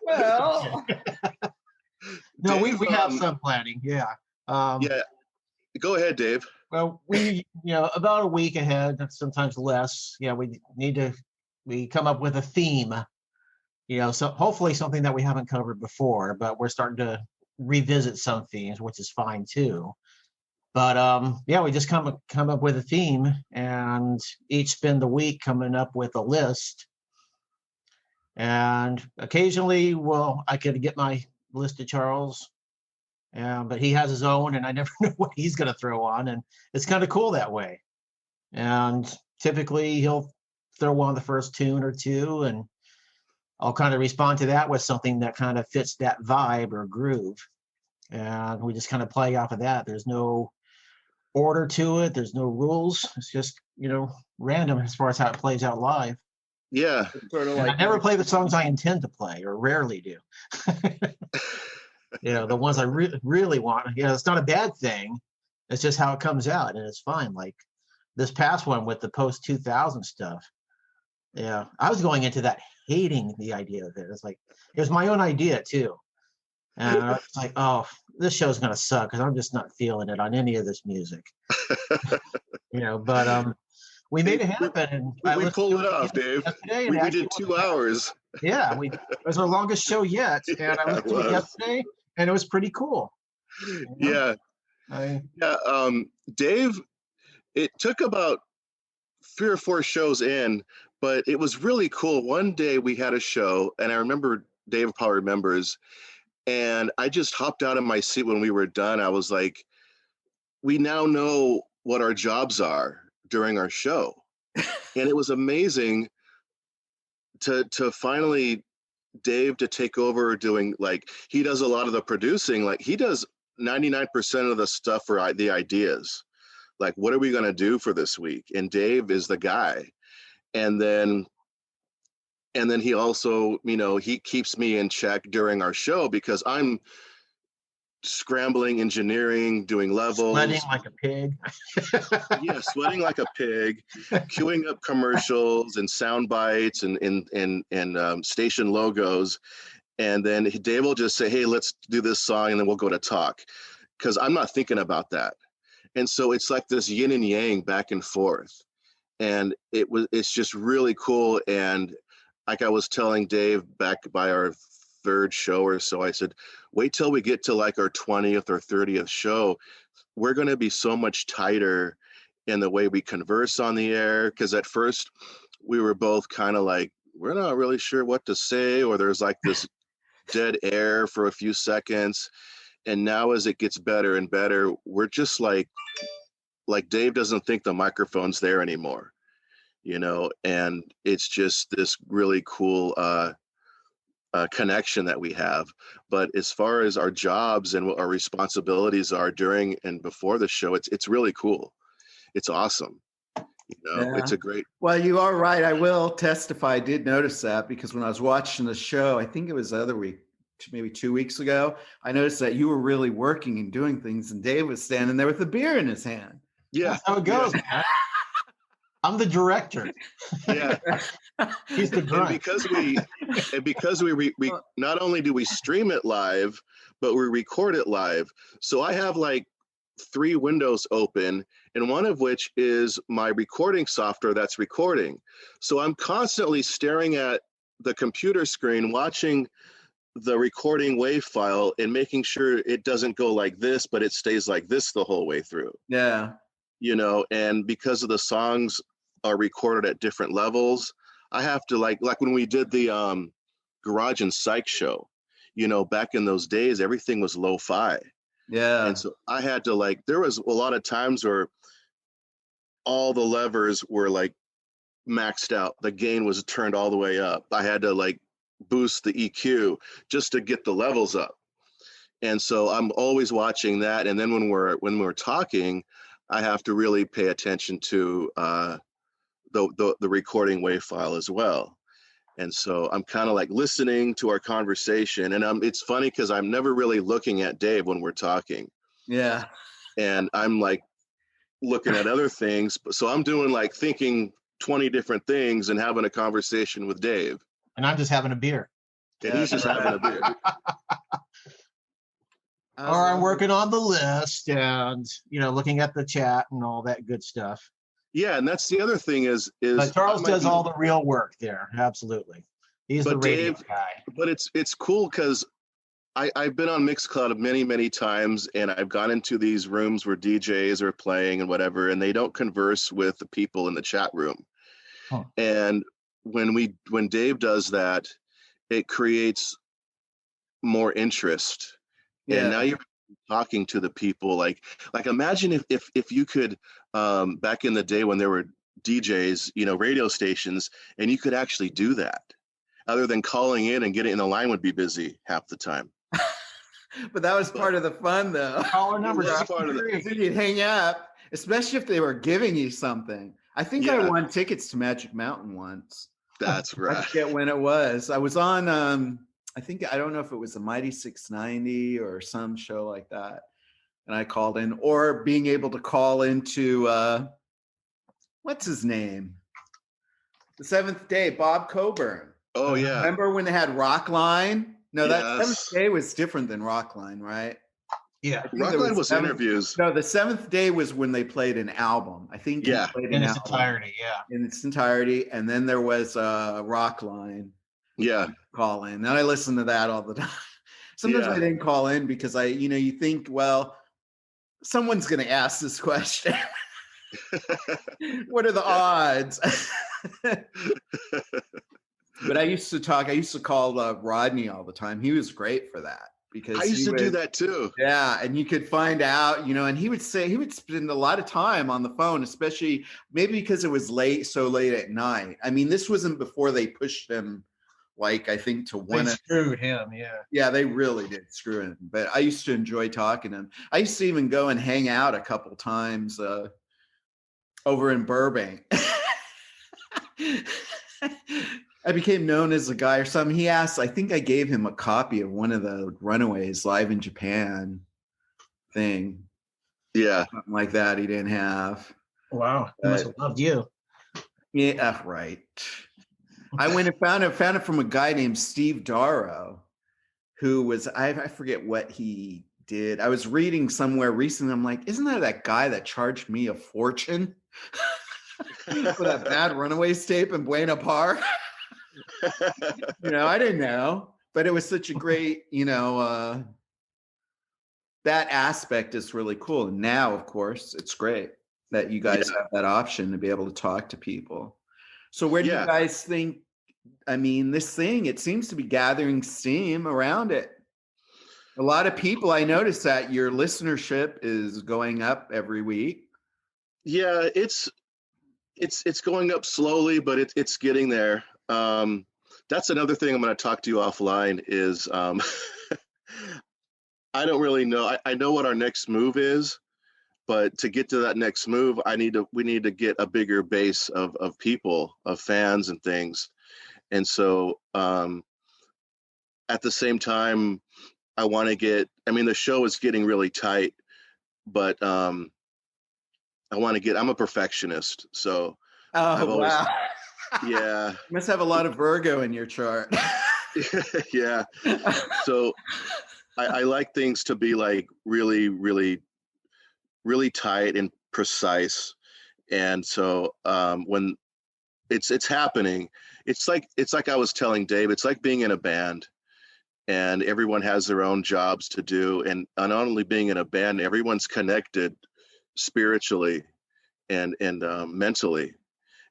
Well, no, we have some planning. Yeah. Yeah. Go ahead, Dave. Well, we, you know, about a week ahead, sometimes less. Yeah, we come up with a theme, you know, so hopefully something that we haven't covered before, but we're starting to revisit some themes, which is fine too. But yeah, we just come up with a theme, and each spend the week coming up with a list. And occasionally, well, I could get my list to Charles. But he has his own, and I never know what he's going to throw on, and it's kind of cool that way. And typically he'll throw on the first tune or two, and I'll kind of respond to that with something that kind of fits that vibe or groove, and we just kind of play off of that. There's no order to it. There's no rules. It's just, you know, random as far as how it plays out live. Yeah. Sort of like, I never play the songs I intend to play, or rarely do. You know, the ones I really want. You know, it's not a bad thing. It's just how it comes out, and it's fine. Like this past one with the post 2000 stuff. Yeah, I was going into that hating the idea of it. It's like it was my own idea too, and I was like, oh, this show's gonna suck because I'm just not feeling it on any of this music. You know, but we made it happen, and we pulled it off, Dave. We did 2 hours. Yeah, it was our longest show yet, and I listened to it yesterday, and it was pretty cool. You know? Dave, it took about 3 or 4 shows in, but it was really cool. One day we had a show, and I remember, Dave probably remembers, and I just hopped out of my seat when we were done. I was like, we now know what our jobs are during our show. And it was amazing to finally Dave to take over doing, like, he does a lot of the producing. Like, he does 99% of the stuff for the ideas. Like, what are we going to do for this week? And Dave is the guy. And then he also, you know, he keeps me in check during our show because I'm scrambling, engineering, doing levels. Sweating like a pig. Yeah, sweating like a pig, queuing up commercials and sound bites and station logos. And then Dave will just say, hey, let's do this song, and then we'll go to talk. Because I'm not thinking about that. And so it's like this yin and yang back and forth. And it's just really cool. And like I was telling Dave back by our 3rd show or so, I said, wait till we get to like our 20th or 30th show. We're going to be so much tighter in the way we converse on the air. Because at first we were both kind of like, we're not really sure what to say, or there's like this dead air for a few seconds. And now as it gets better and better, we're just like Dave doesn't think the microphone's there anymore, you know, and it's just this really cool connection that we have. But as far as our jobs and what our responsibilities are during and before the show, it's really cool. It's awesome. It's a great. Well, you are right. I will testify. I did notice that because when I was watching the show, I think it was the other week, maybe 2 weeks ago, I noticed that you were really working and doing things, and Dave was standing there with a beer in his hand. Yeah, that's how it goes, man. I'm the director. Yeah. He's the grunt. And because we not only do we stream it live, but we record it live. So I have like 3 windows open, and one of which is my recording software that's recording. So I'm constantly staring at the computer screen, watching the recording wave file and making sure it doesn't go like this, but it stays like this the whole way through. Yeah. And because of the songs are recorded at different levels, I have to like when we did the Garage and Psych show, back in those days, everything was lo-fi. Yeah. And so I had to there was a lot of times where all the levers were like maxed out. The gain was turned all the way up. I had to boost the EQ just to get the levels up. And so I'm always watching that. And then when we're talking, I have to really pay attention to the recording wave file as well. And so I'm kind of listening to our conversation, and it's funny because I'm never really looking at Dave when we're talking. Yeah. And I'm looking at other things. So I'm doing thinking 20 different things and having a conversation with Dave. And I'm just having a beer. And he's just having a beer. Or I'm working on the list and, looking at the chat and all that good stuff. Yeah, and that's the other thing is but Charles does all the real work there. Absolutely. He's the radio guy. But it's cool because I've been on Mixcloud many, many times, and I've gone into these rooms where DJs are playing and whatever, and they don't converse with the people in the chat room. Huh. And when Dave does that, it creates more interest. Yeah. And now you're talking to the people. Like imagine if you could, back in the day when there were DJs, radio stations, and you could actually do that. Other than calling in and getting in the line would be busy half the time. But that was part of the fun, though. Caller number you'd hang up, especially if they were giving you something. I think I won tickets to Magic Mountain once. That's right. I forget when it was. I was on, I don't know if it was the Mighty 690 or some show like that. And I called in, or being able to call into, what's his name? The Seventh Day, Bob Coburn. Oh, yeah. Remember when they had Rockline? No, that Seventh Day was different than Rockline, right? Yeah. Rockline was interviews. No, the Seventh Day was when they played an album. I think played in its entirety, in its entirety. And then there was Rockline. Yeah. Call in. And I listened to that all the time. Sometimes I didn't call in because you think, well, someone's going to ask this question. What are the odds? But I used to call Rodney all the time. He was great for that because I used to do that too. Yeah. And you could find out, and he would spend a lot of time on the phone, especially maybe because it was so late at night. I mean, this wasn't before they pushed him. I think to one. They screwed him, yeah. Yeah, they really did screw him. But I used to enjoy talking to him. I used to even go and hang out a couple times over in Burbank. I became known as a guy or something. He asked, I think I gave him a copy of one of the Runaways Live in Japan thing. Yeah. Something like that he didn't have. Wow. He must have loved you. Yeah, right. I went and found it from a guy named Steve Darrow, who was, I forget what he did. I was reading somewhere recently. I'm like, isn't that guy that charged me a fortune for that bad Runaways tape in Buena Park? I didn't know, but it was such a great, that aspect is really cool. And now, of course, it's great that you guys have that option to be able to talk to people. So where do you guys think, this thing, it seems to be gathering steam around it. A lot of people, I noticed that your listenership is going up every week. Yeah, it's going up slowly, but it's getting there. That's another thing I'm going to talk to you offline is I don't really know. I know what our next move is. but to get to that next move, we need to get a bigger base of people, of fans and things. And so at the same time, I want to the show is getting really tight, but I'm a perfectionist. So I've always, wow. yeah. You must have a lot of Virgo in your chart. Yeah. So I like things to be like really, really, really tight and precise. And so when it's happening, it's like I was telling Dave, it's like being in a band, and everyone has their own jobs to do. And not only being in a band, everyone's connected spiritually and mentally.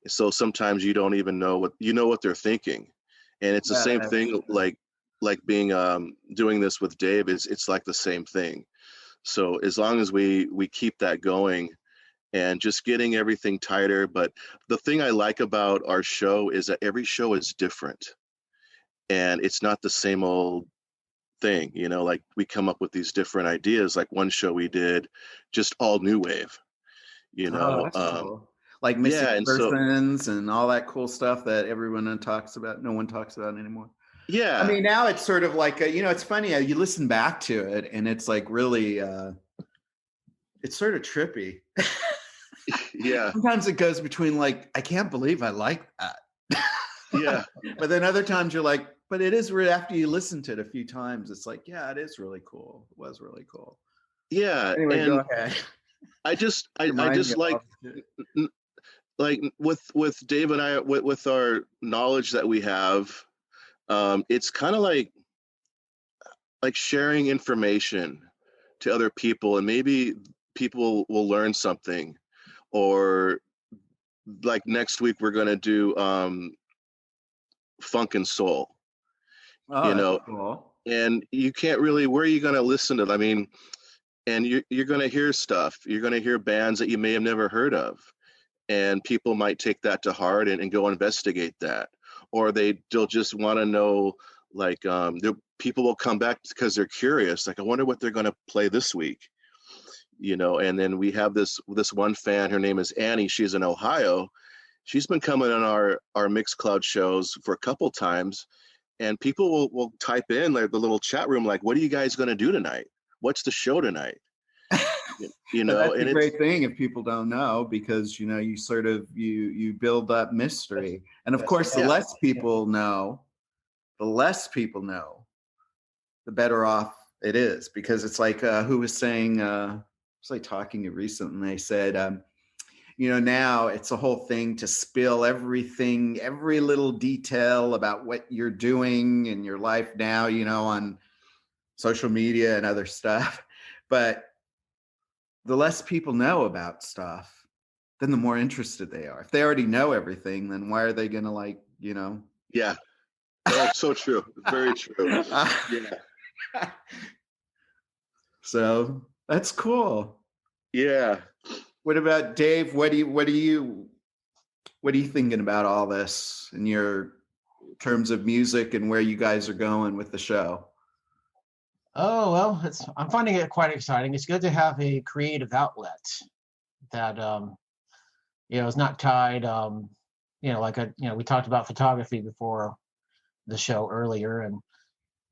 So sometimes you don't even know what they're thinking. And it's the same thing, like being doing this with Dave, it's like the same thing. So as long as we keep that going and just getting everything tighter. But the thing I like about our show is that every show is different, and it's not the same old thing, like we come up with these different ideas. Like one show we did just all new wave, That's cool. Like missing persons and all that cool stuff that everyone talks about. No one talks about anymore. Yeah. I mean, now it's sort of like, it's funny. You listen back to it and it's like really, it's sort of trippy. Yeah. Sometimes it goes between like, I can't believe I like that. Yeah. But then other times you're like, but it is really, after you listen to it a few times, it's like, yeah, it is really cool. It was really cool. Yeah. Anyway, and go ahead. I just like with Dave and I, with our knowledge that we have, it's kind of like sharing information to other people, and maybe people will learn something. Or like next week we're going to do funk and soul, cool. And you can't really, where are you going to listen to it? I mean, and you're going to hear stuff. You're going to hear bands that you may have never heard of, and people might take that to heart and go investigate that. Or they'll just want to know, like, people will come back because they're curious. Like, I wonder what they're going to play this week, And then we have this one fan. Her name is Annie. She's in Ohio. She's been coming on our Mixcloud shows for a couple times, and people will type in like the little chat room, like, what are you guys going to do tonight? What's the show tonight? That's a great thing if people don't know, because you sort of you build up mystery. And of course, the less people know, the better off it is, because it's like who was saying, I was like talking to recently, and they said now it's a whole thing to spill everything, every little detail about what you're doing in your life now, on social media and other stuff. But the less people know about stuff, then the more interested they are. If they already know everything, then why are they going to Yeah. That's so true. Very true. Yeah. So that's cool. Yeah. What about Dave? What are you thinking about all this in your terms of music and where you guys are going with the show? Oh, well, I'm finding it quite exciting. It's good to have a creative outlet that, is not tied, we talked about photography before the show earlier. And,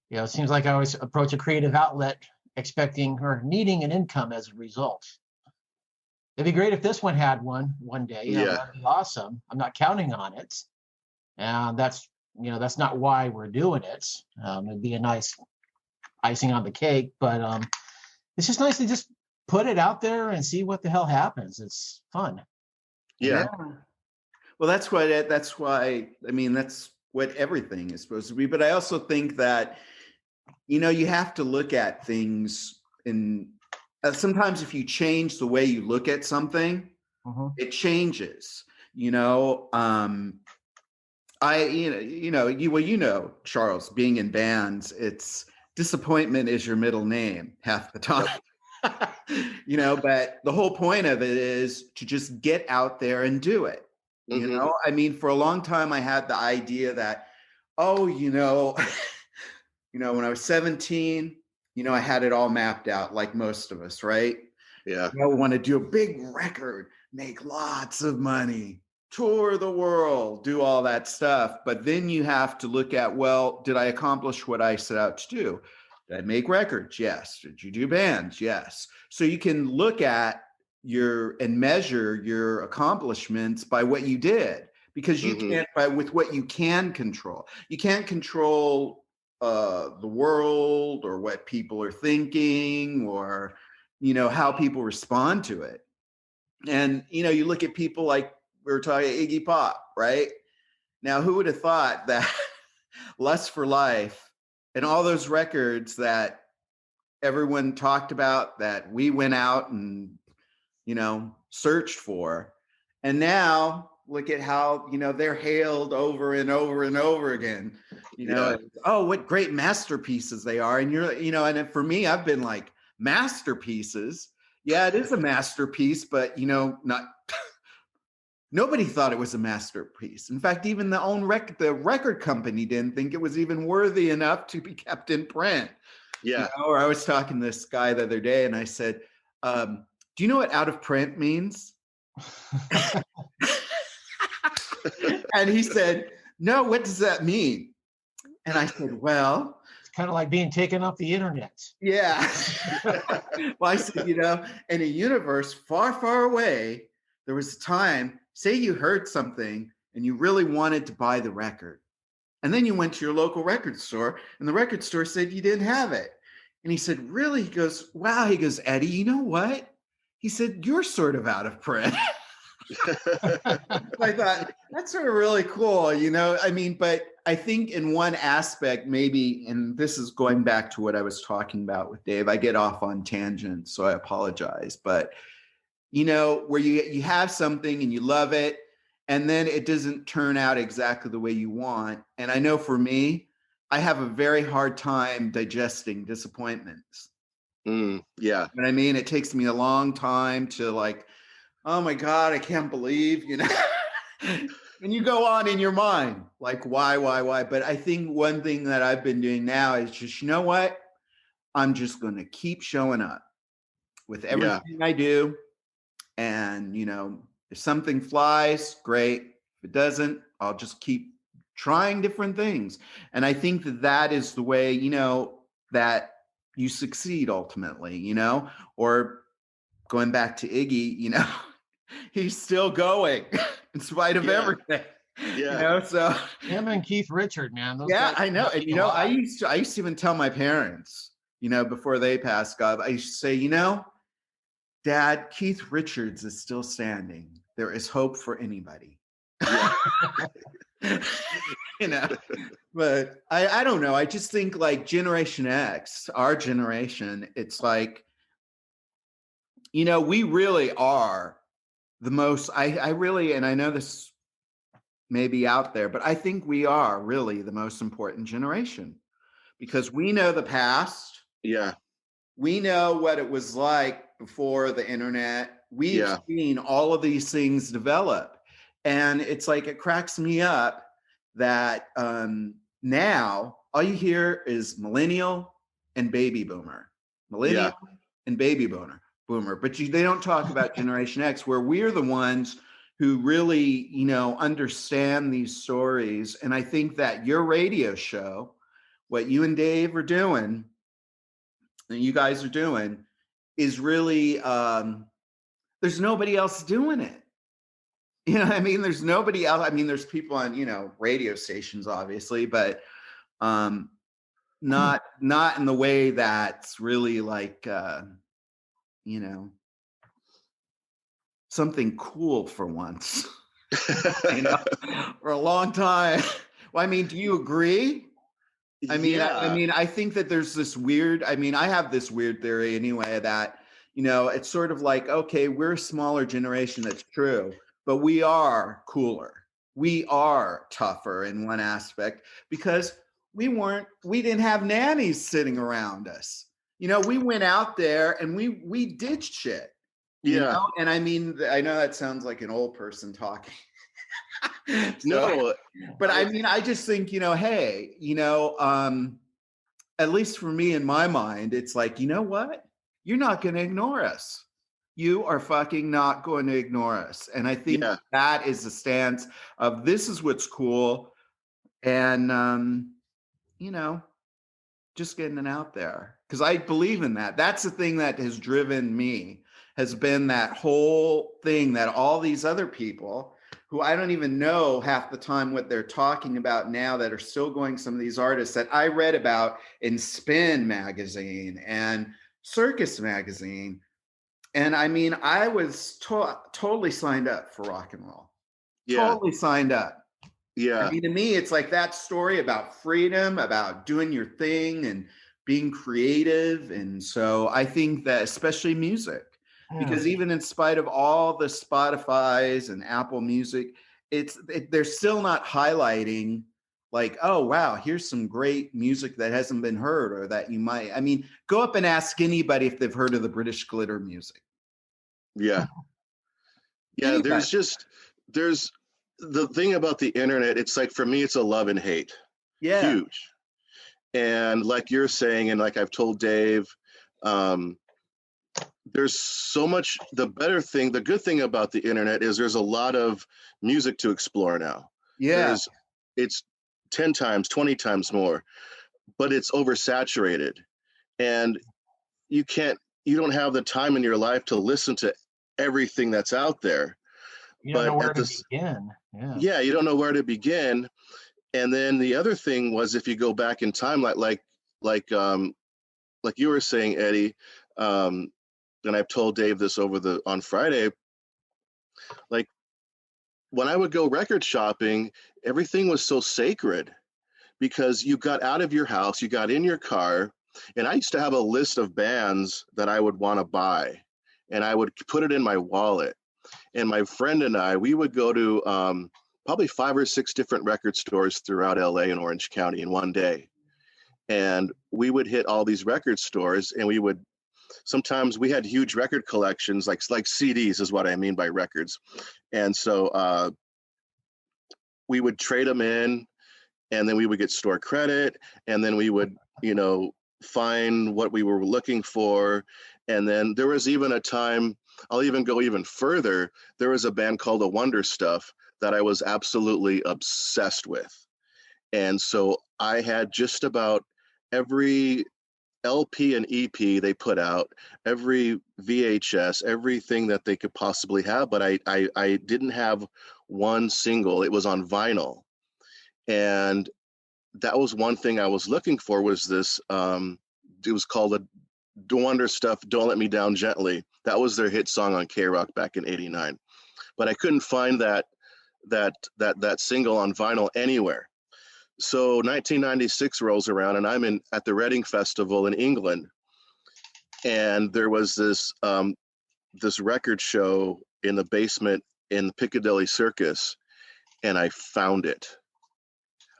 it seems like I always approach a creative outlet expecting or needing an income as a result. It'd be great if this one had one day. Yeah. That'd be awesome. I'm not counting on it. And that's not why we're doing it. It'd be a nice icing on the cake, but it's just nice to just put it out there and see what the hell happens. It's fun. Yeah. Well, that's why I mean, that's what everything is supposed to be. But I also think that you have to look at things in sometimes if you change the way you look at something, it changes. Charles, being in bands, it's disappointment is your middle name half the time. But the whole point of it is to just get out there and do it. I mean, for a long time I had the idea that, when I was 17, I had it all mapped out like most of us, right? Yeah. You know, we want to do a big record, make lots of money, tour the world, do all that stuff. But then you have to look at, well, did I accomplish what I set out to do? Did I make records? Yes. Did you do bands? Yes. So you can look at and measure your accomplishments by what you did, because you can't, with what you can control. You can't control the world or what people are thinking, or how people respond to it. And you look at people like we were talking Iggy Pop, right? Now, who would have thought that Lust for Life and all those records that everyone talked about, that we went out and searched for, and now look at how they're hailed over and over and over again. Oh, what great masterpieces they are. And and for me, I've been like, masterpieces. Yeah, it is a masterpiece, but not nobody thought it was a masterpiece. In fact, even the record company didn't think it was even worthy enough to be kept in print. Yeah. Or I was talking to this guy the other day, and I said, do you know what out of print means? And he said, no, what does that mean? And I said, well, it's kind of like being taken off the internet. Yeah. Well, I said, in a universe far, far away, there was a time, say you heard something and you really wanted to buy the record. And then you went to your local record store and the record store said you didn't have it. And he said, really? He goes, wow. He goes, Eddie, you know what? He said, you're sort of out of print. I thought that's sort of really cool, but I think in one aspect, maybe, and this is going back to what I was talking about with Dave, I get off on tangents, so I apologize. But, where you have something and you love it, and then it doesn't turn out exactly the way you want. And I know for me, I have a very hard time digesting disappointments. Yeah. But I mean, it takes me a long time to like, oh my God, I can't believe, and you go on in your mind, like, why? But I think one thing that I've been doing now is just, you know what? I'm just going to keep showing up with everything I do. And, if something flies, great. If it doesn't, I'll just keep trying different things. And I think that is the way, that you succeed ultimately, or going back to Iggy, he's still going in spite of everything. Yeah. So him and Keith Richard, man. Those guys, I know. And I used to even tell my parents, before they passed God, I used to say, Dad, Keith Richards is still standing. There is hope for anybody. But I don't know. I just think like Generation X, our generation, it's like, we really are the most, I really, and I know this may be out there, but I think we are really the most important generation because we know the past. Yeah. We know what it was like before the internet. We've seen all of these things develop. And it's like, it cracks me up that now all you hear is millennial and baby boomer. Millennial and baby boomer. But they don't talk about Generation X, where we're the ones who really, understand these stories. And I think that your radio show, what you and Dave are doing, and you guys are doing, is really, there's nobody else doing it. There's nobody else. There's people on, radio stations, obviously, but not in the way that's really like, something cool for once, for a long time. Well, do you agree? I think that there's this weird, I have this weird theory anyway that, it's sort of like, okay, we're a smaller generation. That's true, but we are cooler. We are tougher in one aspect because we didn't have nannies sitting around us. We went out there and we did shit. And I know that sounds like an old person talking. No, but I just think, hey, at least for me in my mind, it's like, you know what? You're not going to ignore us. you are fucking not going to ignore us. And I think Yeah. that is the stance of this is what's cool. And, you know, just getting it out there. Because I believe in that. That's the thing that has driven me, has been that whole thing that all these other people who I don't even know half the time what they're talking about now, that are still going, some of these artists that I read about in Spin magazine and Circus magazine. And I mean, I was totally signed up for rock and roll. Yeah. Totally signed up. Yeah. I mean, to me, it's like that story about freedom, about doing your thing and being creative. And so I think that especially music, because even in spite of all the Spotify's and Apple Music, they're still not highlighting like, oh, wow, here's some great music that hasn't been heard, or that you might, I mean, go up and ask anybody if they've heard of the British Glitter music. Yeah. Yeah. Anybody. There's the thing about the internet. It's like, for me, it's a love and hate. Yeah. Huge. And like you're saying, and like I've told Dave, there's so much. The good thing about the internet is there's a lot of music to explore now. Yeah. It's 10 times, 20 times more, but it's oversaturated. And you don't have the time in your life to listen to everything that's out there. You don't know where to begin. Yeah, you don't know where to begin. And then the other thing was, if you go back in time, like you were saying, Eddie, and I've told Dave this on Friday, like when I would go record shopping, everything was so sacred, because you got out of your house, you got in your car, and I used to have a list of bands that I would want to buy, and I would put it in my wallet. And my friend and I, we would go to probably 5 or 6 different record stores throughout LA and Orange County in one day. And we would hit all these record stores, and sometimes we had huge record collections, like CDs is what I mean by records. And so we would trade them in, and then we would get store credit, and then we would, find what we were looking for. And then there was even a time, I'll even go even further. There was a band called The Wonder Stuff that I was absolutely obsessed with. And so I had just about every LP and EP they put out, every VHS, everything that they could possibly have, but I didn't have one single. It was on vinyl. And that was one thing I was looking for, was this, it was called The Wonder Stuff, Don't Let Me Down Gently. That was their hit song on K-Rock back in '89. But I couldn't find that single on vinyl anywhere. So 1996 rolls around, and I'm at the Reading Festival in England, and there was this record show in the basement in the Piccadilly Circus, and I found it.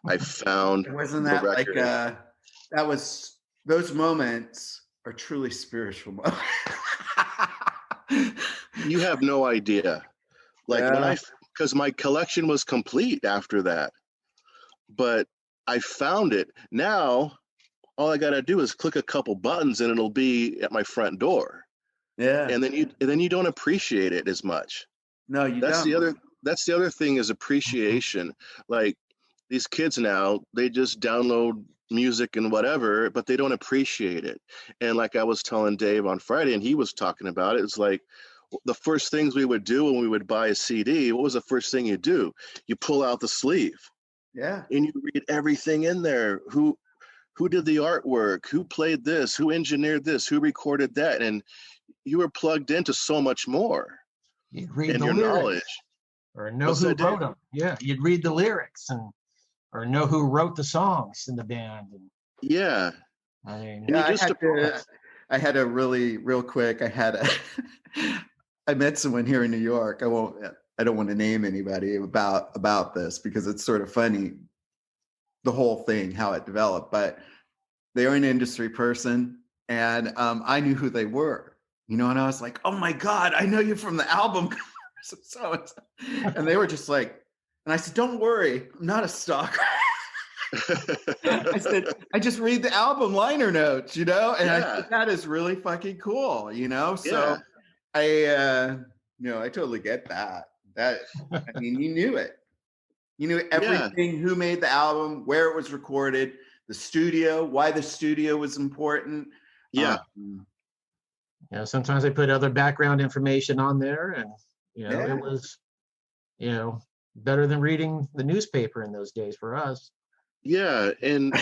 I found Wasn't that like that was, those moments are truly spiritual moments. You have no idea. Like, yeah. because my collection was complete after that. But I found it. Now, all I got to do is click a couple buttons, and it'll be at my front door. Yeah. And then you don't appreciate it as much. No, you That's don't. That's the other thing, is appreciation. Like, these kids now, they just download music and whatever, but they don't appreciate it. And like I was telling Dave on Friday, and he was talking about it, it's like, the first things we would do when we would buy a CD, what was the first thing you do? You pull out the sleeve. Yeah. And you read everything in there. Who did the artwork? Who played this? Who engineered this? Who recorded that? And you were plugged into so much more. You'd read in the your lyrics, knowledge. or know who wrote them. Yeah, you'd read the lyrics, or know who wrote the songs in the band. And, yeah. I mean, yeah, I had a really real quick. I met someone here in New York. I don't want to name anybody about this, because it's sort of funny, the whole thing, how it developed. But they were an industry person, and I knew who they were, and I was like, oh my God, I know you from the album covers. And they were just like, and I said, don't worry, I'm not a stalker. I said, I just read the album liner notes, and I think that is really fucking cool, So I totally get that. I mean, you knew it. You knew everything, who made the album, where it was recorded, the studio, why the studio was important. Yeah. Sometimes they put other background information on there, and it was, better than reading the newspaper in those days for us. Yeah, and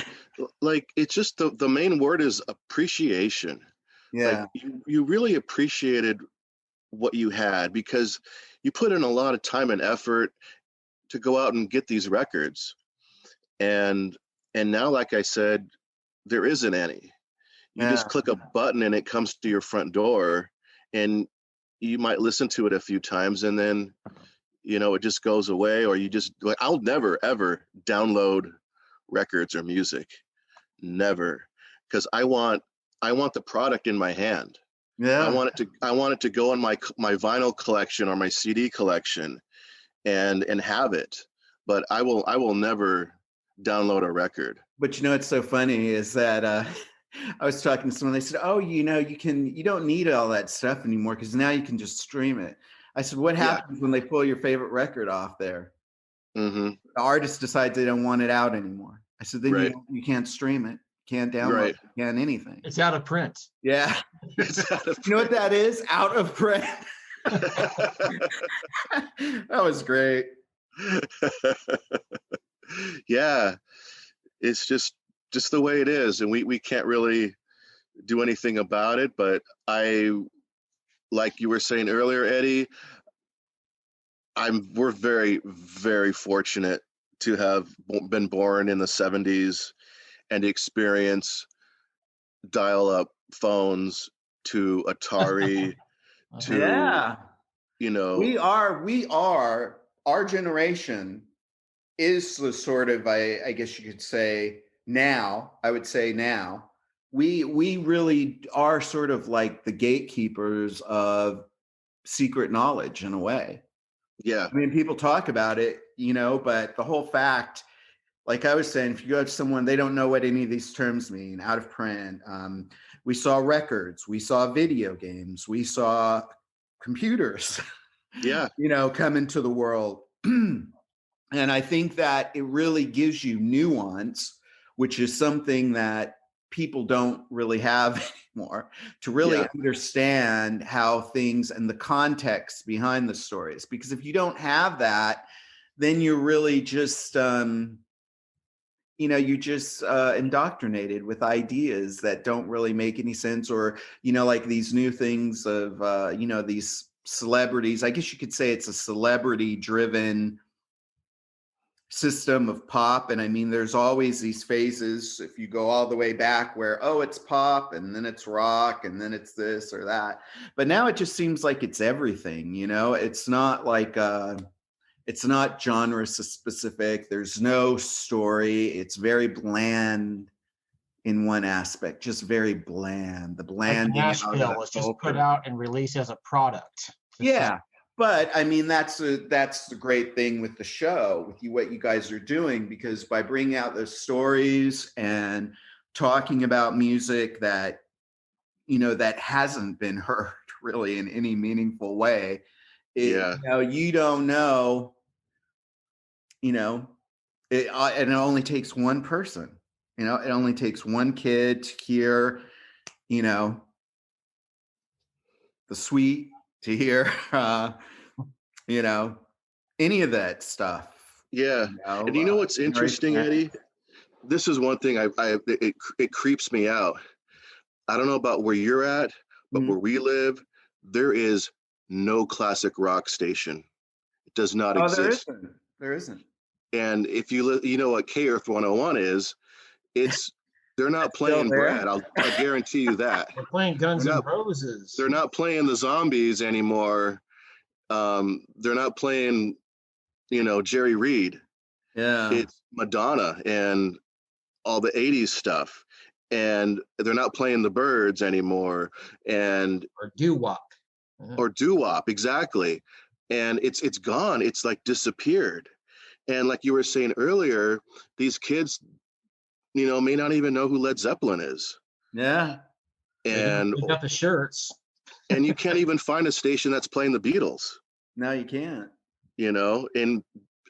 like it's just the main word is appreciation. Yeah. Like you really appreciated what you had because you put in a lot of time and effort to go out and get these records. And now, like I said, there isn't any. You just click a button and it comes to your front door, and you might listen to it a few times and then it just goes away, or you just like, I'll never ever download records or music, never, because I want the product in my hand. I want it to go in my vinyl collection or my CD collection and have it, but I will never download a record. But what's so funny is that I was talking to someone, they said, oh, you don't need all that stuff anymore because now you can just stream it. I said, what happens when they pull your favorite record off there? Mm-hmm. The artist decides they don't want it out anymore. I said, then you can't stream it, can't download it, can't anything. It's out of print. Yeah. It's out of print. You know what that is? Out of print. That was great. Yeah, it's just the way it is, and we can't really do anything about it. But like you were saying earlier, Eddie, we're very, very fortunate to have been born in the 70s and experience dial-up phones to Atari to we are our generation is the sort of I guess you could say now, I would say now we really are sort of like the gatekeepers of secret knowledge in a way. Yeah. I mean, people talk about it, but the whole fact, like I was saying, if you go to someone, they don't know what any of these terms mean, out of print. We saw records, we saw video games, we saw computers, come into the world. And I think that it really gives you nuance, which is something that people don't really have anymore, to really understand how things and the context behind the stories. Because if you don't have that, then you're really just, you're just indoctrinated with ideas that don't really make any sense, or, like these new things of, these celebrities. I guess you could say it's a celebrity driven system of pop. And I mean, there's always these phases, if you go all the way back, where it's pop and then it's rock and then it's this or that. But now it just seems like it's everything. It's not like it's not genre specific, there's no story, it's very bland in one aspect, just very bland. The bland, like Nashville was just put out and released as a product. But I mean, that's the great thing with the show, with what you guys are doing, because by bringing out those stories and talking about music that, that hasn't been heard really in any meaningful way, you don't know, it only takes one person, it only takes one kid to hear, the sweet, to hear, any of that stuff. Yeah. And what's interesting, Eddie? This is one thing it creeps me out. I don't know about where you're at, but where we live, there is no classic rock station. It does not exist. There isn't. And if you know what K Earth 101 is, they're not playing Brad. I guarantee you that. They're playing Guns N' Roses. They're not playing the Zombies anymore. They're not playing, Jerry Reed. Yeah. It's Madonna and all the 80s stuff. And they're not playing the Byrds anymore. Or doo-wop. Or doo-wop, exactly. And it's gone. It's like disappeared. And like you were saying earlier, these kids, may not even know who Led Zeppelin is. Yeah. And we got the shirts. And you can't even find a station that's playing the Beatles. No, you can't. And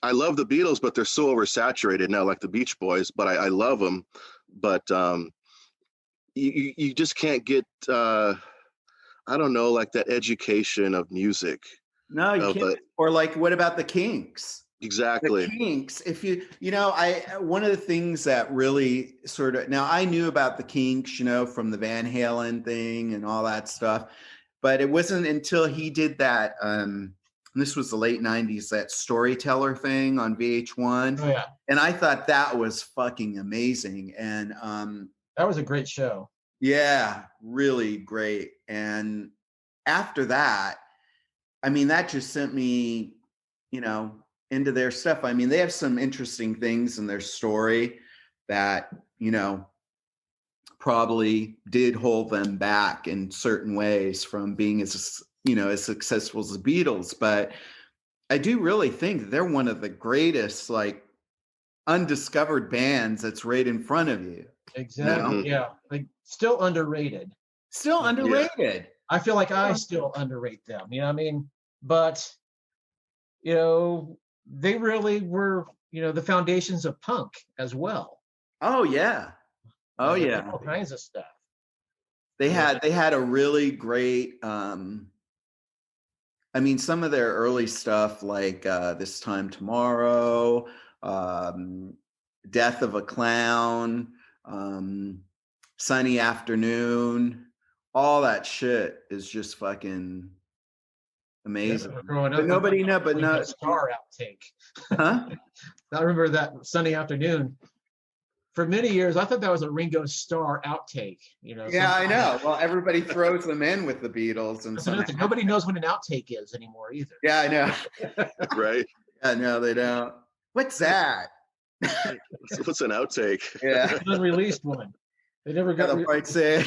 I love the Beatles, but they're so oversaturated now, like the Beach Boys, but I love them. But you just can't get, I don't know, like that education of music. No, you can't. Or like, what about the Kinks? Exactly. The Kinks, if one of the things that really sort of, now I knew about the Kinks, from the Van Halen thing and all that stuff, but it wasn't until he did that, this was the late 90s, that Storyteller thing on VH1. Oh, yeah. And I thought that was fucking amazing. And that was a great show. Yeah, really great. And after that, I mean, that just sent me, into their stuff. I mean, they have some interesting things in their story that, probably did hold them back in certain ways from being as successful as the Beatles. But I do really think that they're one of the greatest, like, undiscovered bands that's right in front of you. Exactly. Yeah. Like, still underrated. Still underrated. Yeah. I feel like I still underrate them. You know what I mean? But, they really were, the foundations of punk as well. Oh, yeah. Oh, yeah. All kinds of stuff. They had a really great, some of their early stuff, like This Time Tomorrow, Death of a Clown, Sunny Afternoon, all that shit is just fucking amazing. Growing up, but nobody know, but no Star outtake. Huh? I remember that Sunny Afternoon. For many years, I thought that was a Ringo Starr outtake. Yeah, I know. Well, everybody throws them in with the Beatles, and nobody knows what an outtake is anymore either. Yeah, I know. Right? Yeah, no, they don't. What's that? What's an outtake? Yeah, an unreleased one. They never got. Right, say.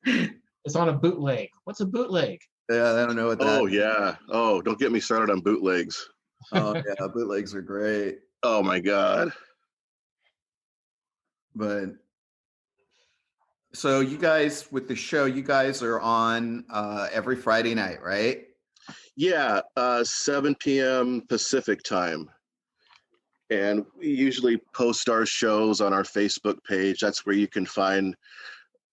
It's on a bootleg. What's a bootleg? Yeah, I don't know what that. Oh yeah. Oh, don't get me started on bootlegs. Oh yeah, bootlegs are great. Oh my God. But so you guys, with the show, you guys are on every Friday night, right? Yeah, 7 p.m. Pacific time. And we usually post our shows on our Facebook page. That's where you can find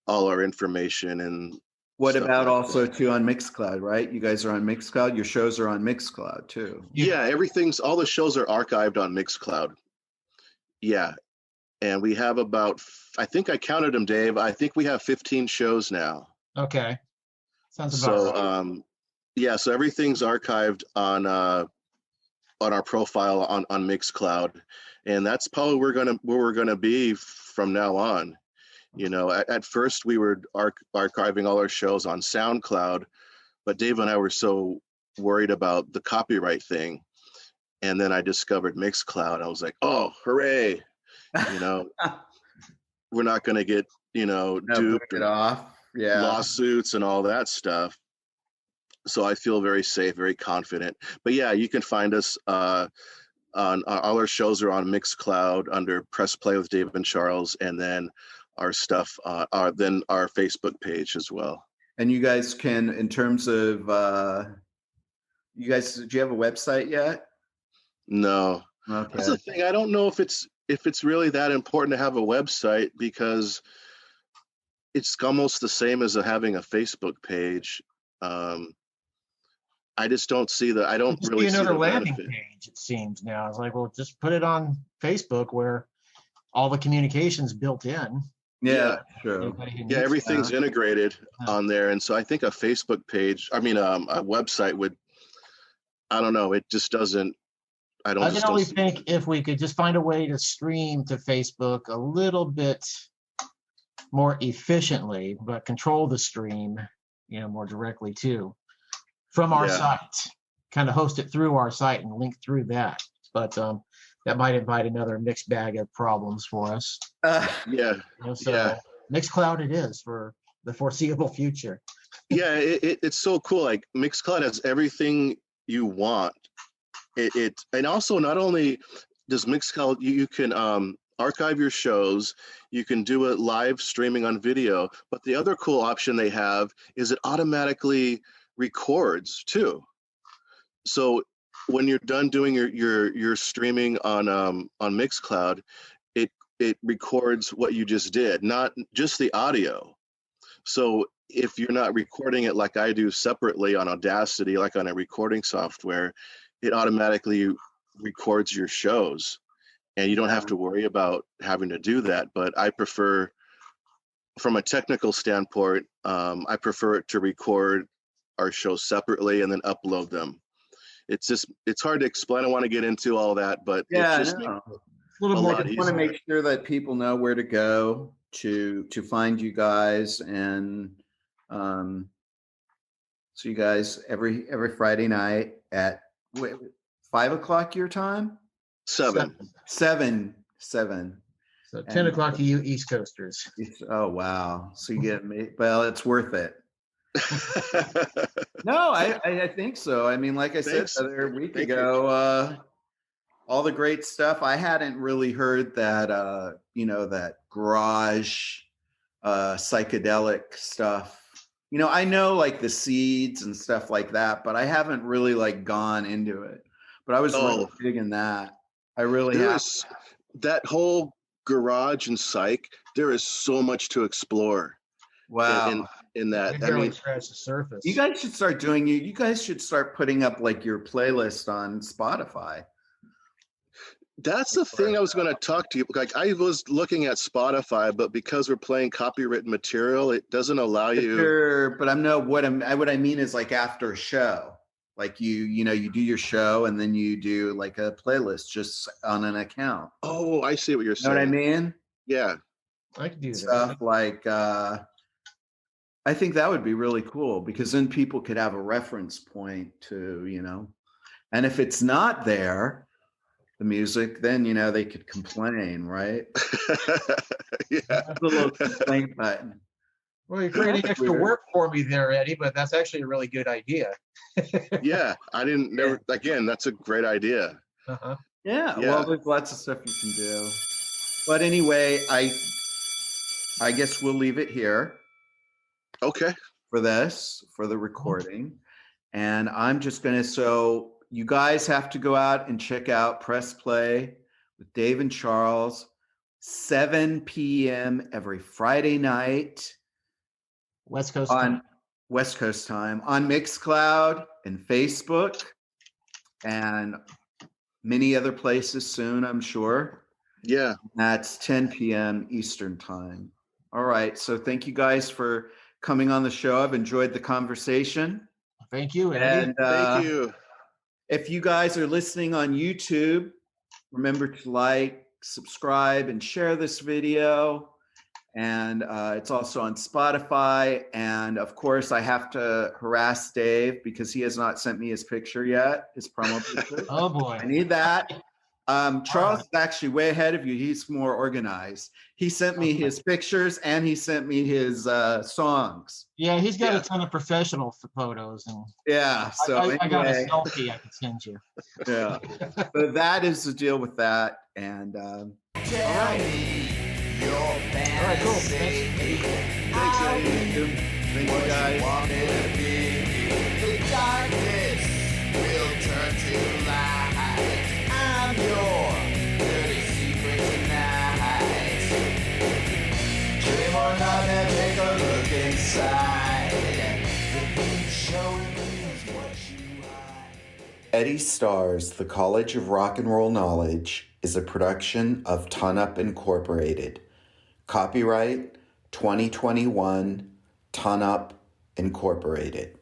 all our information. And what about like also that. Too on Mixcloud, right? You guys are on Mixcloud. Your shows are on Mixcloud too. Yeah, all the shows are archived on Mixcloud. Yeah. And we have about, I think I counted them, Dave. I think we have 15 shows now. Okay. Sounds about right. Yeah, so everything's archived on our profile on Mixcloud. And that's probably where we're gonna be from now on. At first we were archiving all our shows on SoundCloud, but Dave and I were so worried about the copyright thing. And then I discovered Mixcloud. I was like, oh, hooray. We're not going to get, duped and off. Yeah. Lawsuits and all that stuff. So I feel very safe, very confident. But yeah, you can find us on all our shows are on Mixcloud under Press Play with Dave and Charles, and then our stuff, then our Facebook page as well. And you guys can, in terms of, do you have a website yet? No. Okay. That's the thing. I don't know if it's really that important to have a website, because it's almost the same as having a Facebook page. I just don't see I don't really see another landing benefit. Page. It seems now it's like, well, just put it on Facebook where all the communication's built in. Yeah, sure. Yeah, everything's integrated on there, and so I think a Facebook page, a website would. I don't know. It just doesn't. I can only think if we could just find a way to stream to Facebook a little bit more efficiently, but control the stream, more directly too, from our site, kind of host it through our site and link through that. But that might invite another mixed bag of problems for us. Mixcloud it is for the foreseeable future. Yeah, it's so cool. Like Mixcloud has everything you want. And also, not only does Mixcloud, you can archive your shows. You can do it live streaming on video. But the other cool option they have is it automatically records too. So when you're done doing your streaming on Mixcloud, it records what you just did, not just the audio. So if you're not recording it like I do separately on Audacity, like on a recording software, it automatically records your shows, and you don't have to worry about having to do that. But I prefer, from a technical standpoint, I prefer it to record our shows separately and then upload them. It's hard to explain. I want to get into all that, but yeah, it's just no. A little more. I just want to make sure that people know where to go to find you guys, and so you guys every Friday night at 5 o'clock your time. 7. So 10 o'clock to you East Coasters. Oh wow! So you get me. Well, it's worth it. No, I think so. I mean, like I said the other week ago, all the great stuff. I hadn't really heard that, that garage, psychedelic stuff. I know like the seeds and stuff like that, but I haven't really like gone into it. But I was really digging that. I really have. That whole garage and psych, there is so much to explore. Wow. In that, I mean, scratch the surface. You guys should start doing You guys should start putting up like your playlist on Spotify. That's the thing I was going to talk to you. Like I was looking at Spotify, but because we're playing copywritten material, it doesn't allow you. Sure, but what I mean is like after a show, like you do your show and then you do like a playlist just on an account. Oh, I see what you're saying. Know what I mean? Yeah, I could do stuff that. Like I think that would be really cool, because then people could have a reference point to, and if it's not there, the music, then, they could complain, right? Yeah. That's a little complaint button. Well, you're creating extra work for me there, Eddie, but that's actually a really good idea. Yeah, I didn't know. Again, that's a great idea. Uh-huh. Yeah, well, there's lots of stuff you can do. But anyway, I guess we'll leave it here. Okay. For the recording. And I'm just going to, so you guys have to go out and check out Press Play with Dave and Charles, 7 p.m. every Friday night. West Coast time on Mixcloud and Facebook and many other places soon, I'm sure. Yeah. That's 10 p.m. Eastern time. All right. So thank you guys for coming on the show. I've enjoyed the conversation. Thank you, Eddie. And thank you. If you guys are listening on YouTube, remember to like, subscribe, and share this video. And it's also on Spotify. And of course, I have to harass Dave because he has not sent me his picture yet, his promo picture. Oh boy. I need that. Charles is actually way ahead of you. He's more organized. He sent me his pictures and he sent me his songs. Yeah, he's got a ton of professional photos. And so I got a selfie I can send you. Yeah. So that is the deal with that. And all right, cool. Thanks, Eddie. Thank you, guys. The darkness will turn to light. I'm your dirty secret tonight. Dream or not, and take a look inside. The big showing is what you hide. Eddie Stars, The College of Rock and Roll Knowledge, is a production of Ton Up Incorporated. Copyright 2021, Ton Up Incorporated.